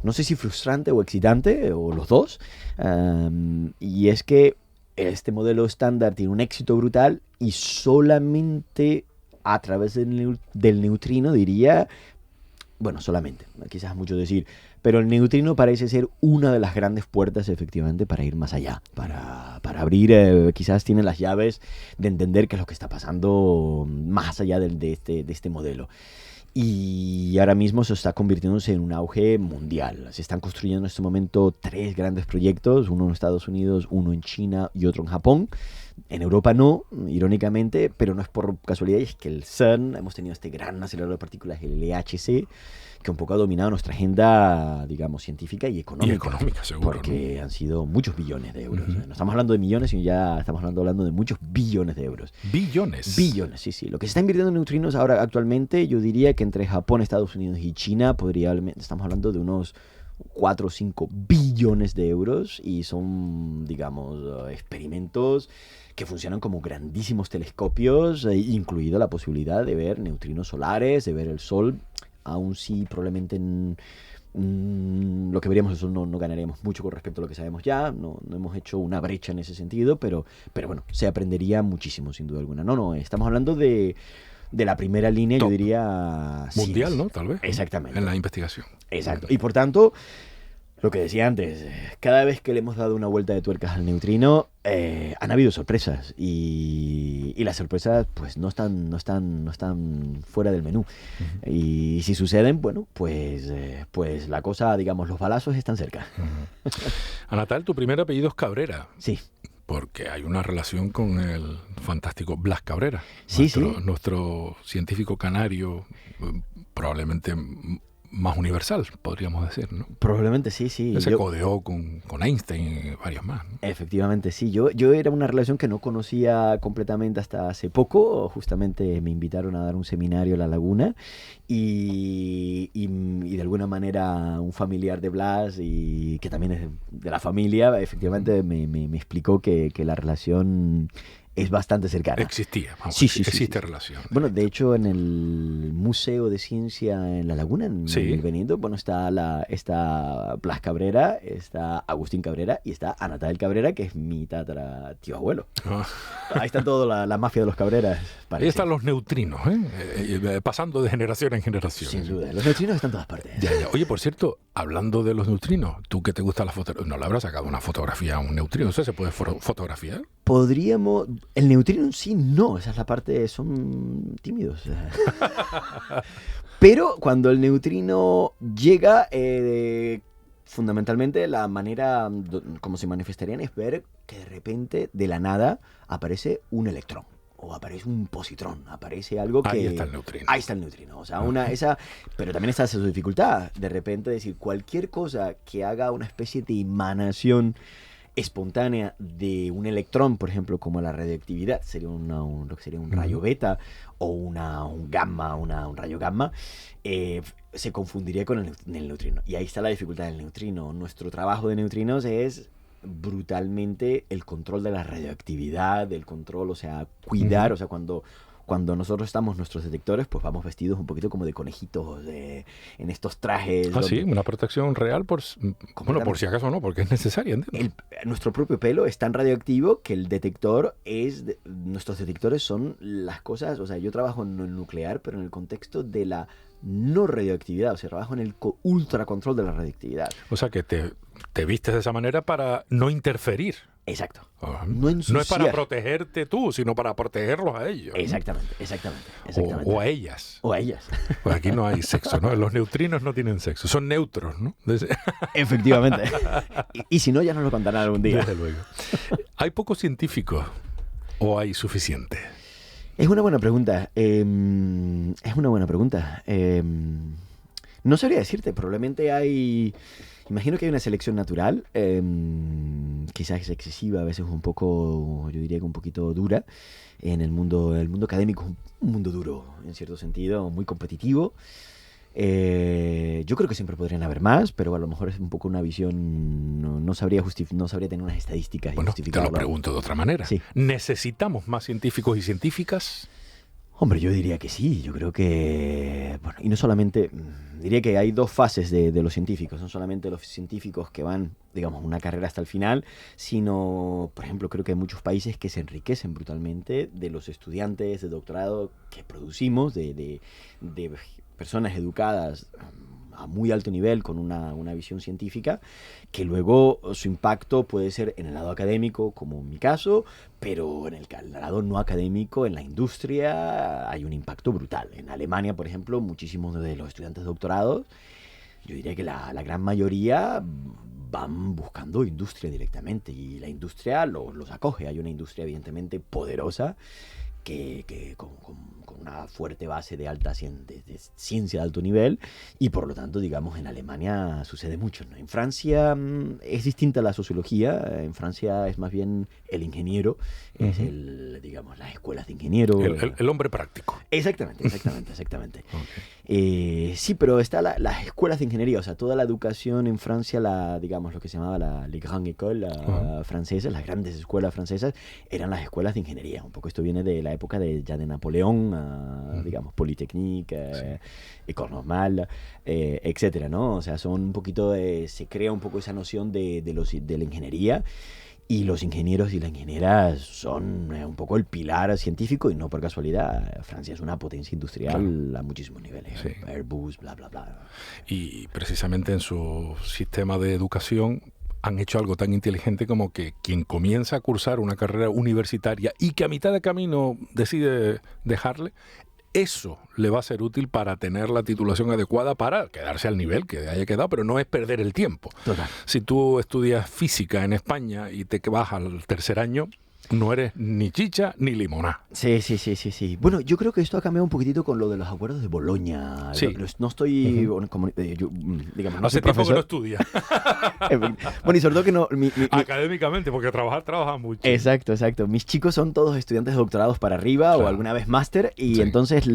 no sé si frustrante o excitante, o los dos, y es que este modelo estándar tiene un éxito brutal y solamente a través del neutrino, diría, bueno, solamente, quizás es mucho decir, pero el neutrino parece ser una de las grandes puertas efectivamente para ir más allá, para abrir, quizás tiene las llaves de entender qué es lo que está pasando más allá de este modelo. Y ahora mismo se está convirtiéndose en un auge mundial. Se están construyendo en este momento 3 grandes proyectos, uno en Estados Unidos, uno en China y otro en Japón. En Europa no, irónicamente, pero no es por casualidad, es que el CERN, hemos tenido este gran acelerador de partículas, el LHC, que un poco ha dominado nuestra agenda, digamos, científica y económica. Y económica, seguro. Porque han sido muchos billones de euros. No estamos hablando de millones, sino ya estamos hablando de muchos billones de euros. ¿Billones? Billones, sí, sí. Lo que se está invirtiendo en neutrinos ahora actualmente, yo diría que entre Japón, Estados Unidos y China, estamos hablando de unos 4 o 5 billones de euros y son, digamos, experimentos que funcionan como grandísimos telescopios, incluida la posibilidad de ver neutrinos solares, de ver el Sol, aun si probablemente lo que veríamos el Sol no ganaríamos mucho con respecto a lo que sabemos ya, no hemos hecho una brecha en ese sentido, pero bueno, se aprendería muchísimo sin duda alguna. No, estamos hablando de la primera línea, Top. Yo diría... Mundial, sí, ¿no? Tal vez. Exactamente. En la investigación. Exacto. Y por tanto, lo que decía antes, cada vez que le hemos dado una vuelta de tuercas al neutrino, han habido sorpresas. Y las sorpresas, pues, no están fuera del menú. Y si suceden, bueno, pues la cosa, digamos, los balazos están cerca. Anatal, tu primer apellido es Cabrera. Sí. Porque hay una relación con el fantástico Blas Cabrera. Sí, nuestro científico canario, probablemente más universal, podríamos decir, ¿no? Probablemente sí. Se codeó con Einstein y varios más, ¿no? Efectivamente, sí. Yo era una relación que no conocía completamente hasta hace poco. Justamente me invitaron a dar un seminario a La Laguna y de alguna manera un familiar de Blas, y que también es de la familia, efectivamente me explicó que la relación es bastante cercana. Existía, vamos, sí, existe relación. Bueno, de hecho, en el Museo de Ciencia en La Laguna, en el Benito, bueno, está Blas Cabrera, está Agustín Cabrera y está Anatal Cabrera, que es mi tío abuelo. Ahí está toda la mafia de los Cabreras. Parece. Ahí están los neutrinos, pasando de generación en generación. Sin duda, los neutrinos están en todas partes. Ya. Oye, por cierto, hablando de los neutrinos, tú que te gusta la fotografía, ¿no le habrás sacado una fotografía a un neutrino? ¿Eso se puede fotografiar? Podríamos... El neutrino en sí no, esa es la parte, son tímidos. Pero cuando el neutrino llega, fundamentalmente la manera como se manifestarían es ver que de repente, de la nada, aparece un electrón. O aparece un positrón, aparece algo que... Ahí está el neutrino. Ahí está el neutrino. O sea, pero también está su dificultad. De repente decir, cualquier cosa que haga una especie de emanación espontánea de un electrón, por ejemplo, como la radioactividad, sería lo que sería un rayo beta o un rayo gamma, se confundiría con el neutrino. Y ahí está la dificultad del neutrino. Nuestro trabajo de neutrinos es brutalmente el control de la radioactividad, el control, o sea, cuidar, o sea, cuando nosotros estamos nuestros detectores, pues vamos vestidos un poquito como de conejitos en estos trajes. Sí, una protección real por si acaso no, porque es necesaria. Nuestro propio pelo es tan radioactivo que el detector nuestros detectores son las cosas, o sea, yo trabajo en el nuclear, pero en el contexto de la no radioactividad, o sea, trabajo en el ultracontrol de la radioactividad. O sea, que te vistes de esa manera para no interferir. Exacto. No es para protegerte tú, sino para protegerlos a ellos. Exactamente. O a ellas. O a ellas. Pues aquí no hay sexo, ¿no? Los neutrinos no tienen sexo, son neutros, ¿no? Efectivamente. Y si no, ya nos lo contarán algún día. Desde luego. ¿Hay pocos científicos o hay suficientes? Es una buena pregunta. No sabría decirte, probablemente imagino que hay una selección natural, quizás es excesiva, a veces un poco, yo diría que un poquito dura. El mundo académico es un mundo duro, en cierto sentido, muy competitivo. Yo creo que siempre podrían haber más, pero a lo mejor es un poco una visión, no sabría tener unas estadísticas y Bueno, te justificarlo. lo pregunto de otra manera. Sí. ¿Necesitamos más científicos y científicas? Hombre, yo diría que sí, yo creo que... Bueno, y no solamente... Diría que hay dos fases de los científicos, no solamente los científicos que van, digamos, una carrera hasta el final, sino, por ejemplo, creo que hay muchos países que se enriquecen brutalmente de los estudiantes de doctorado que producimos, de personas educadas a muy alto nivel con una visión científica, que luego su impacto puede ser en el lado académico, como en mi caso, pero en el lado no académico, en la industria, hay un impacto brutal. En Alemania, por ejemplo, muchísimos de los estudiantes de doctorado, yo diría que la gran mayoría van buscando industria directamente y la industria los acoge. Hay una industria evidentemente poderosa que con una fuerte base de ciencia de alto nivel, y por lo tanto, digamos, en Alemania sucede mucho, ¿no? En Francia es distinta la sociología. En Francia es más bien el ingeniero, es digamos, las escuelas de ingeniero. El hombre práctico. Exactamente. Okay. Sí, pero está las escuelas de ingeniería, o sea, toda la educación en Francia, digamos, lo que se llamaba les grandes écoles francesas, las grandes escuelas francesas, eran las escuelas de ingeniería. Un poco esto viene de la época ya de Napoleón, digamos, Polytechnique, École Normale, etcétera, ¿no? O sea, son un poquito, se crea un poco esa noción de la ingeniería. Y los ingenieros y las ingenieras son un poco el pilar científico, y no por casualidad. Francia es una potencia industrial a muchísimos niveles. Sí. Airbus, bla, bla, bla. Y precisamente en su sistema de educación han hecho algo tan inteligente como que quien comienza a cursar una carrera universitaria y que a mitad de camino decide dejarle, eso le va a ser útil para tener la titulación adecuada para quedarse al nivel que haya quedado, pero no es perder el tiempo. Total. Si tú estudias física en España y te vas al tercer año, no eres ni chicha ni limoná. Sí. Bueno, yo creo que esto ha cambiado un poquitito con lo de los acuerdos de Boloña. Sí. No estoy, digamos, no Hace soy tiempo que no profesor. estudias. Bueno, y sobre todo que no... Académicamente, porque trabajas mucho. Exacto. Mis chicos son todos estudiantes de doctorados para arriba, Claro. o alguna vez máster, y Sí. entonces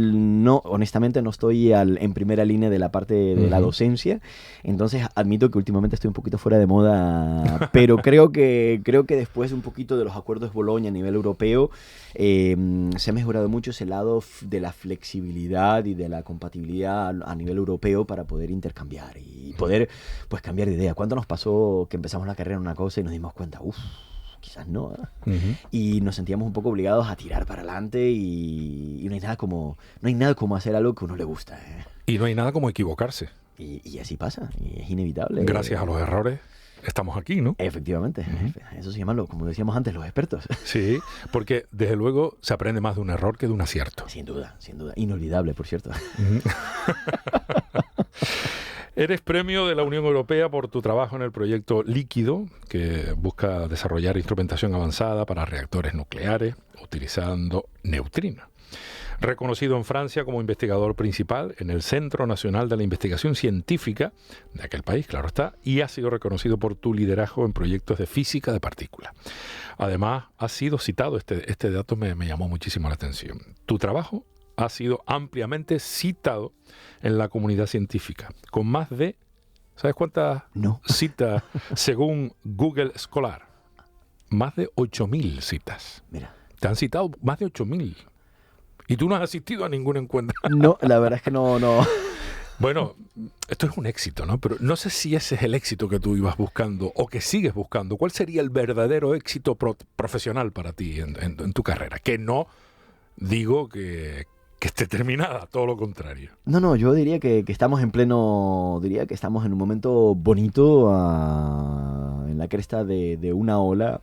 honestamente no estoy en primera línea de la parte de la docencia. Entonces admito que últimamente estoy un poquito fuera de moda, pero creo que después un poquito de los acuerdos de Boloña a nivel europeo, se ha mejorado mucho ese lado de la flexibilidad y de la compatibilidad a nivel europeo para poder intercambiar y poder, pues, cambiar de idea. ¿Cuánto nos pasó que empezamos la carrera en una cosa y nos dimos cuenta, quizás no, y nos sentíamos un poco obligados a tirar para adelante, y no hay nada como hacer algo que a uno le gusta, Y no hay nada como equivocarse. y así pasa, y es inevitable. Gracias a los errores estamos aquí, ¿no? Efectivamente. Eso se llama, como decíamos antes, los expertos. Sí, porque desde luego se aprende más de un error que de un acierto. Sin duda. Inolvidable, por cierto. Eres premio de la Unión Europea por tu trabajo en el proyecto Líquido, que busca desarrollar instrumentación avanzada para reactores nucleares utilizando neutrinos. Reconocido en Francia como investigador principal en el Centro Nacional de la Investigación Científica de aquel país, claro está, y ha sido reconocido por tu liderazgo en proyectos de física de partículas. Además, ha sido citado, este dato me llamó muchísimo la atención. Tu trabajo ha sido ampliamente citado en la comunidad científica, con más de, ¿sabes cuántas No. citas según Google Scholar? Más de 8.000 citas. Mira. Te han citado más de 8.000. Y tú no has asistido a ningún encuentro. No, la verdad es que no. Bueno, esto es un éxito, ¿no? Pero no sé si ese es el éxito que tú ibas buscando o que sigues buscando. ¿Cuál sería el verdadero éxito profesional para ti en tu carrera? Que no digo que esté terminada, todo lo contrario. No, yo diría que estamos diría que estamos en un momento bonito, en la cresta de una ola.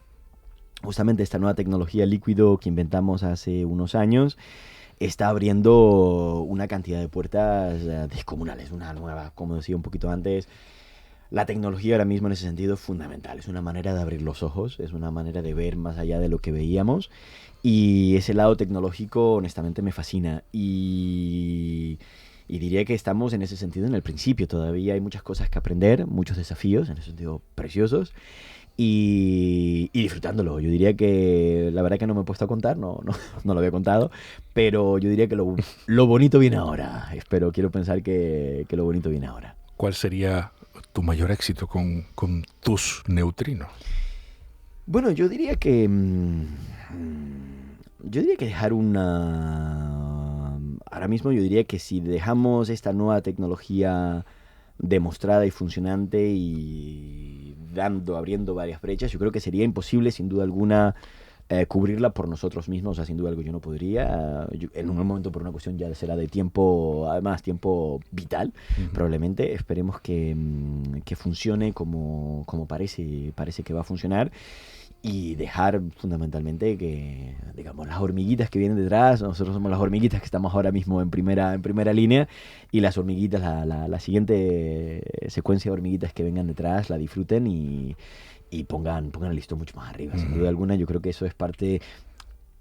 Justamente esta nueva tecnología líquido que inventamos hace unos años está abriendo una cantidad de puertas descomunales, una nueva, como decía un poquito antes. La tecnología ahora mismo en ese sentido es fundamental, es una manera de abrir los ojos, es una manera de ver más allá de lo que veíamos, y ese lado tecnológico honestamente me fascina, y Y diría que estamos en ese sentido en el principio. Todavía hay muchas cosas que aprender, muchos desafíos, en ese sentido preciosos. Y disfrutándolo. Yo diría que la verdad que no me he puesto a contar, no lo había contado, pero yo diría que lo bonito viene ahora. Quiero pensar que lo bonito viene ahora. ¿Cuál sería tu mayor éxito con tus neutrinos? Bueno, yo diría que dejar ahora mismo yo diría que si dejamos esta nueva tecnología demostrada y funcionante y abriendo varias brechas, yo creo que sería imposible, sin duda alguna, cubrirla por nosotros mismos. O sea, sin duda algo yo no podría. En un momento, por una cuestión ya será de tiempo, además tiempo vital, probablemente. Esperemos que funcione como parece que va a funcionar. Y dejar fundamentalmente que, digamos, las hormiguitas que vienen detrás, nosotros somos las hormiguitas que estamos ahora mismo en primera línea, y las hormiguitas, la siguiente secuencia de hormiguitas que vengan detrás, la disfruten y pongan el listón mucho más arriba. Sin duda alguna, yo creo que eso es parte...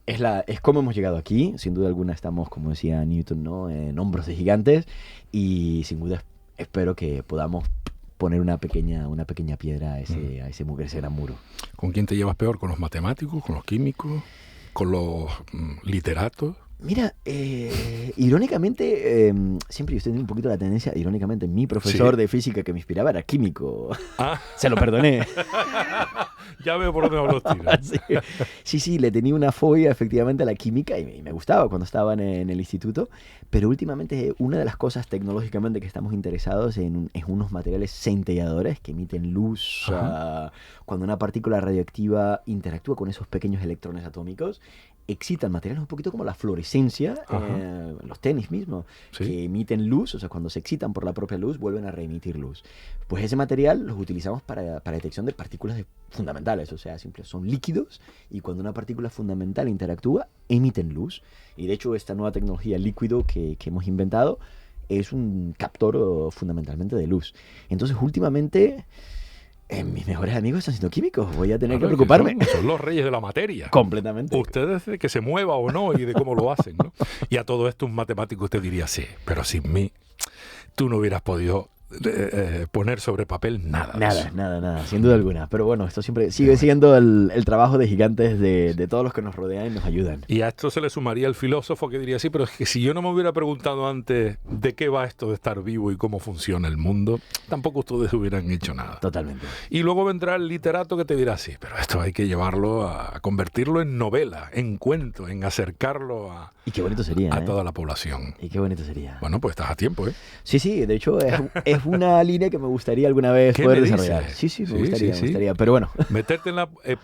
Es como hemos llegado aquí. Sin duda alguna estamos, como decía Newton, ¿no?, en hombros de gigantes, y sin duda espero que podamos poner una pequeña piedra a ese gran muro. ¿Con quién te llevas peor? ¿Con los matemáticos? ¿Con los químicos? ¿Con los literatos? Mira, irónicamente, siempre yo tenía un poquito la tendencia, irónicamente, mi profesor de física que me inspiraba era químico. Se lo perdoné. Ya veo por dónde van los tiros. Sí, le tenía una fobia efectivamente a la química y me gustaba cuando estaba en el instituto, pero últimamente una de las cosas tecnológicamente que estamos interesados es unos materiales centelladores que emiten luz cuando una partícula radioactiva interactúa con esos pequeños electrones atómicos. Excitan materiales un poquito como la fluorescencia, los tenis mismos, que emiten luz, o sea, cuando se excitan por la propia luz, vuelven a reemitir luz. Pues ese material los utilizamos para detección de partículas fundamentales, o sea, son líquidos, y cuando una partícula fundamental interactúa, emiten luz. Y de hecho, esta nueva tecnología líquido que hemos inventado es un captor fundamentalmente de luz. Entonces, últimamente... mis mejores amigos están siendo químicos. Voy a tener que preocuparme. Son los reyes de la materia. Completamente. Ustedes de que se mueva o no y de cómo lo hacen, ¿no? Y a todo esto un matemático te diría, sí, pero sin mí tú no hubieras podido poner sobre papel nada. Nada, sin duda alguna. Pero bueno, esto siempre sigue siendo el trabajo de gigantes de todos los que nos rodean y nos ayudan. Y a esto se le sumaría el filósofo que diría, sí, pero es que si yo no me hubiera preguntado antes de qué va esto de estar vivo y cómo funciona el mundo, tampoco ustedes hubieran hecho nada. Totalmente. Y luego vendrá el literato que te dirá, sí, pero esto hay que llevarlo a convertirlo en novela, en cuento, en acercarlo a... Y qué bonito sería, a toda la población. Y qué bonito sería. Bueno, pues estás a tiempo, ¿eh? Sí, de hecho es una línea que me gustaría alguna vez poder desarrollar. Sí, me gustaría, pero bueno. Meterte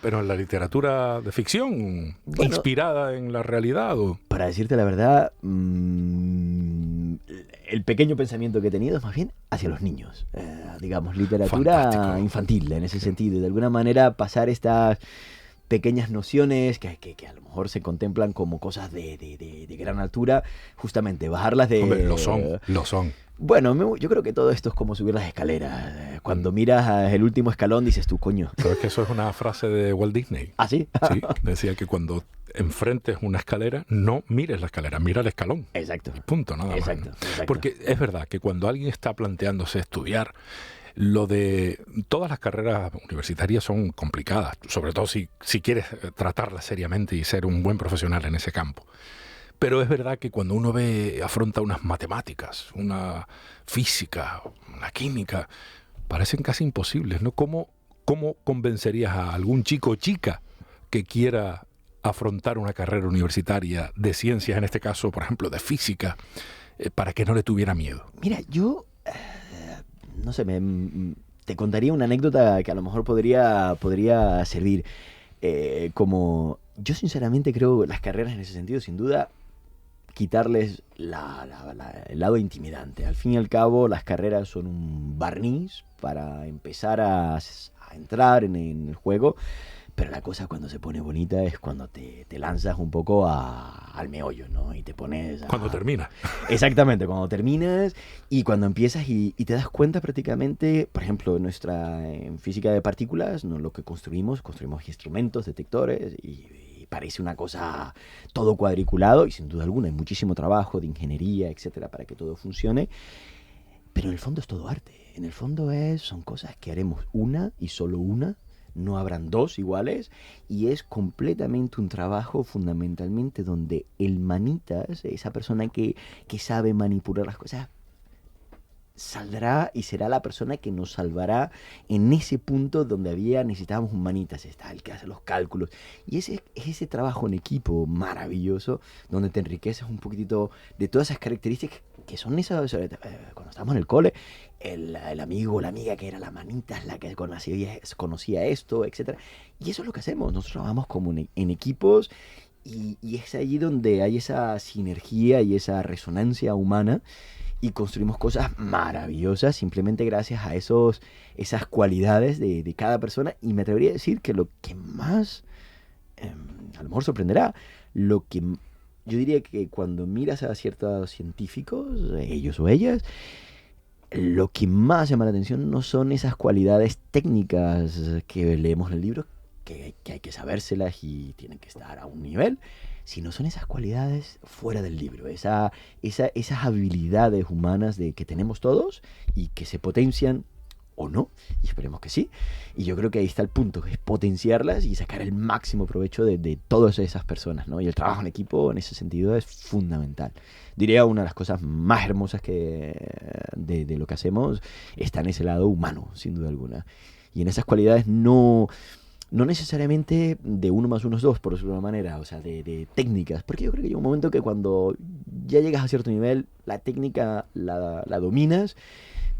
pero en la literatura de ficción, inspirada en la realidad. Para decirte la verdad, el pequeño pensamiento que he tenido es más bien hacia los niños. Digamos, literatura infantil en ese sentido. Y de alguna manera pasar estas pequeñas nociones que a lo mejor se contemplan como cosas de gran altura, justamente bajarlas de... Hombre, lo son. Bueno, yo creo que todo esto es como subir las escaleras. Cuando miras el último escalón dices tú, coño. Pero es que eso es una frase de Walt Disney. ¿Ah, sí? Sí, decía que cuando enfrentes una escalera, no mires la escalera, mira el escalón. Exacto. Punto, nada más. Exacto. Porque es verdad que cuando alguien está planteándose estudiar, lo de todas las carreras universitarias son complicadas, sobre todo si quieres tratarlas seriamente y ser un buen profesional en ese campo. Pero es verdad que cuando uno afronta unas matemáticas, una física, una química, parecen casi imposibles, ¿no? ¿Cómo convencerías a algún chico o chica que quiera afrontar una carrera universitaria de ciencias, en este caso, por ejemplo, de física, para que no le tuviera miedo? Mira, yo... no sé, te contaría una anécdota que a lo mejor podría servir. Como yo sinceramente creo las carreras en ese sentido, sin duda, quitarles el lado intimidante. Al fin y al cabo, las carreras son un barniz para empezar a entrar en el juego. Pero la cosa cuando se pone bonita es cuando te lanzas un poco al meollo, ¿no? Y te pones... Cuando terminas. Exactamente, cuando terminas y cuando empiezas y te das cuenta prácticamente, por ejemplo, en física de partículas, ¿no? Lo que construimos instrumentos, detectores y parece una cosa todo cuadriculado, y sin duda alguna hay muchísimo trabajo de ingeniería, etcétera, para que todo funcione, pero en el fondo es todo arte. En el fondo son cosas que haremos una y solo una, no habrán dos iguales, y es completamente un trabajo fundamentalmente donde el manitas, esa persona que sabe manipular las cosas, saldrá y será la persona que nos salvará en ese punto donde necesitábamos un manitas, está el que hace los cálculos, y ese trabajo en equipo maravilloso donde te enriqueces un poquitito de todas esas características que son esas, cuando estábamos en el cole, el amigo o la amiga que era la manitas, la que conocía esto, etcétera, y eso es lo que hacemos. Nosotros trabajamos como en equipos, y es allí donde hay esa sinergia y esa resonancia humana, y construimos cosas maravillosas simplemente gracias a esas cualidades de cada persona. Y me atrevería a decir que lo que más, a lo mejor sorprenderá, yo diría que cuando miras a ciertos científicos, ellos o ellas, lo que más llama la atención no son esas cualidades técnicas que leemos en el libro, que hay que sabérselas y tienen que estar a un nivel, sino son esas cualidades fuera del libro, esas habilidades humanas que tenemos todos y que se potencian o no, y esperemos que sí. Y yo creo que ahí está el punto, es potenciarlas y sacar el máximo provecho de todas esas personas, ¿no? Y el trabajo en equipo en ese sentido es fundamental. Diría una de las cosas más hermosas de lo que hacemos está en ese lado humano, sin duda alguna. Y en esas cualidades no necesariamente de 1 más 1 es 2, por decirlo de una manera, o sea, de técnicas, porque yo creo que llega un momento que cuando ya llegas a cierto nivel, la técnica la dominas,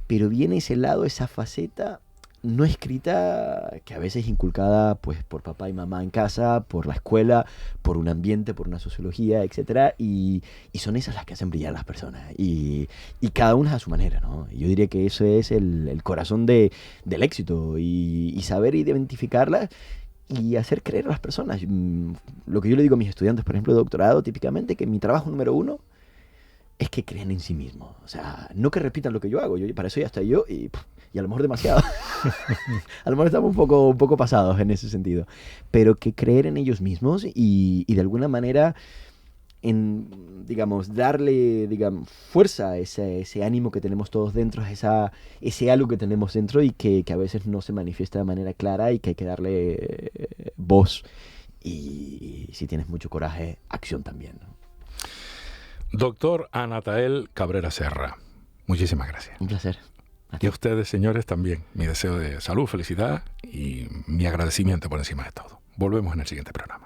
pero viene ese lado, esa faceta no escrita, que a veces es inculcada pues por papá y mamá en casa, por la escuela, por un ambiente, por una sociología, etcétera, y son esas las que hacen brillar a las personas, y cada una a su manera, ¿no? Y yo diría que eso es el corazón del éxito, y saber identificarlas y hacer creer a las personas. Lo que yo le digo a mis estudiantes, por ejemplo, de doctorado, típicamente, que mi trabajo número 1 es que crean en sí mismos. O sea, no que repitan lo que yo hago. Para eso ya estoy yo, y a lo mejor demasiado. A lo mejor estamos un poco pasados en ese sentido. Pero que creer en ellos mismos y de alguna manera, darle fuerza a ese ánimo que tenemos todos dentro, ese algo que tenemos dentro y que a veces no se manifiesta de manera clara y que hay que darle voz. Y si tienes mucho coraje, acción también, ¿no? Doctor Anatael Cabrera Serra, muchísimas gracias. Un placer. Y a ustedes, señores, también mi deseo de salud, felicidad y mi agradecimiento por encima de todo. Volvemos en el siguiente programa.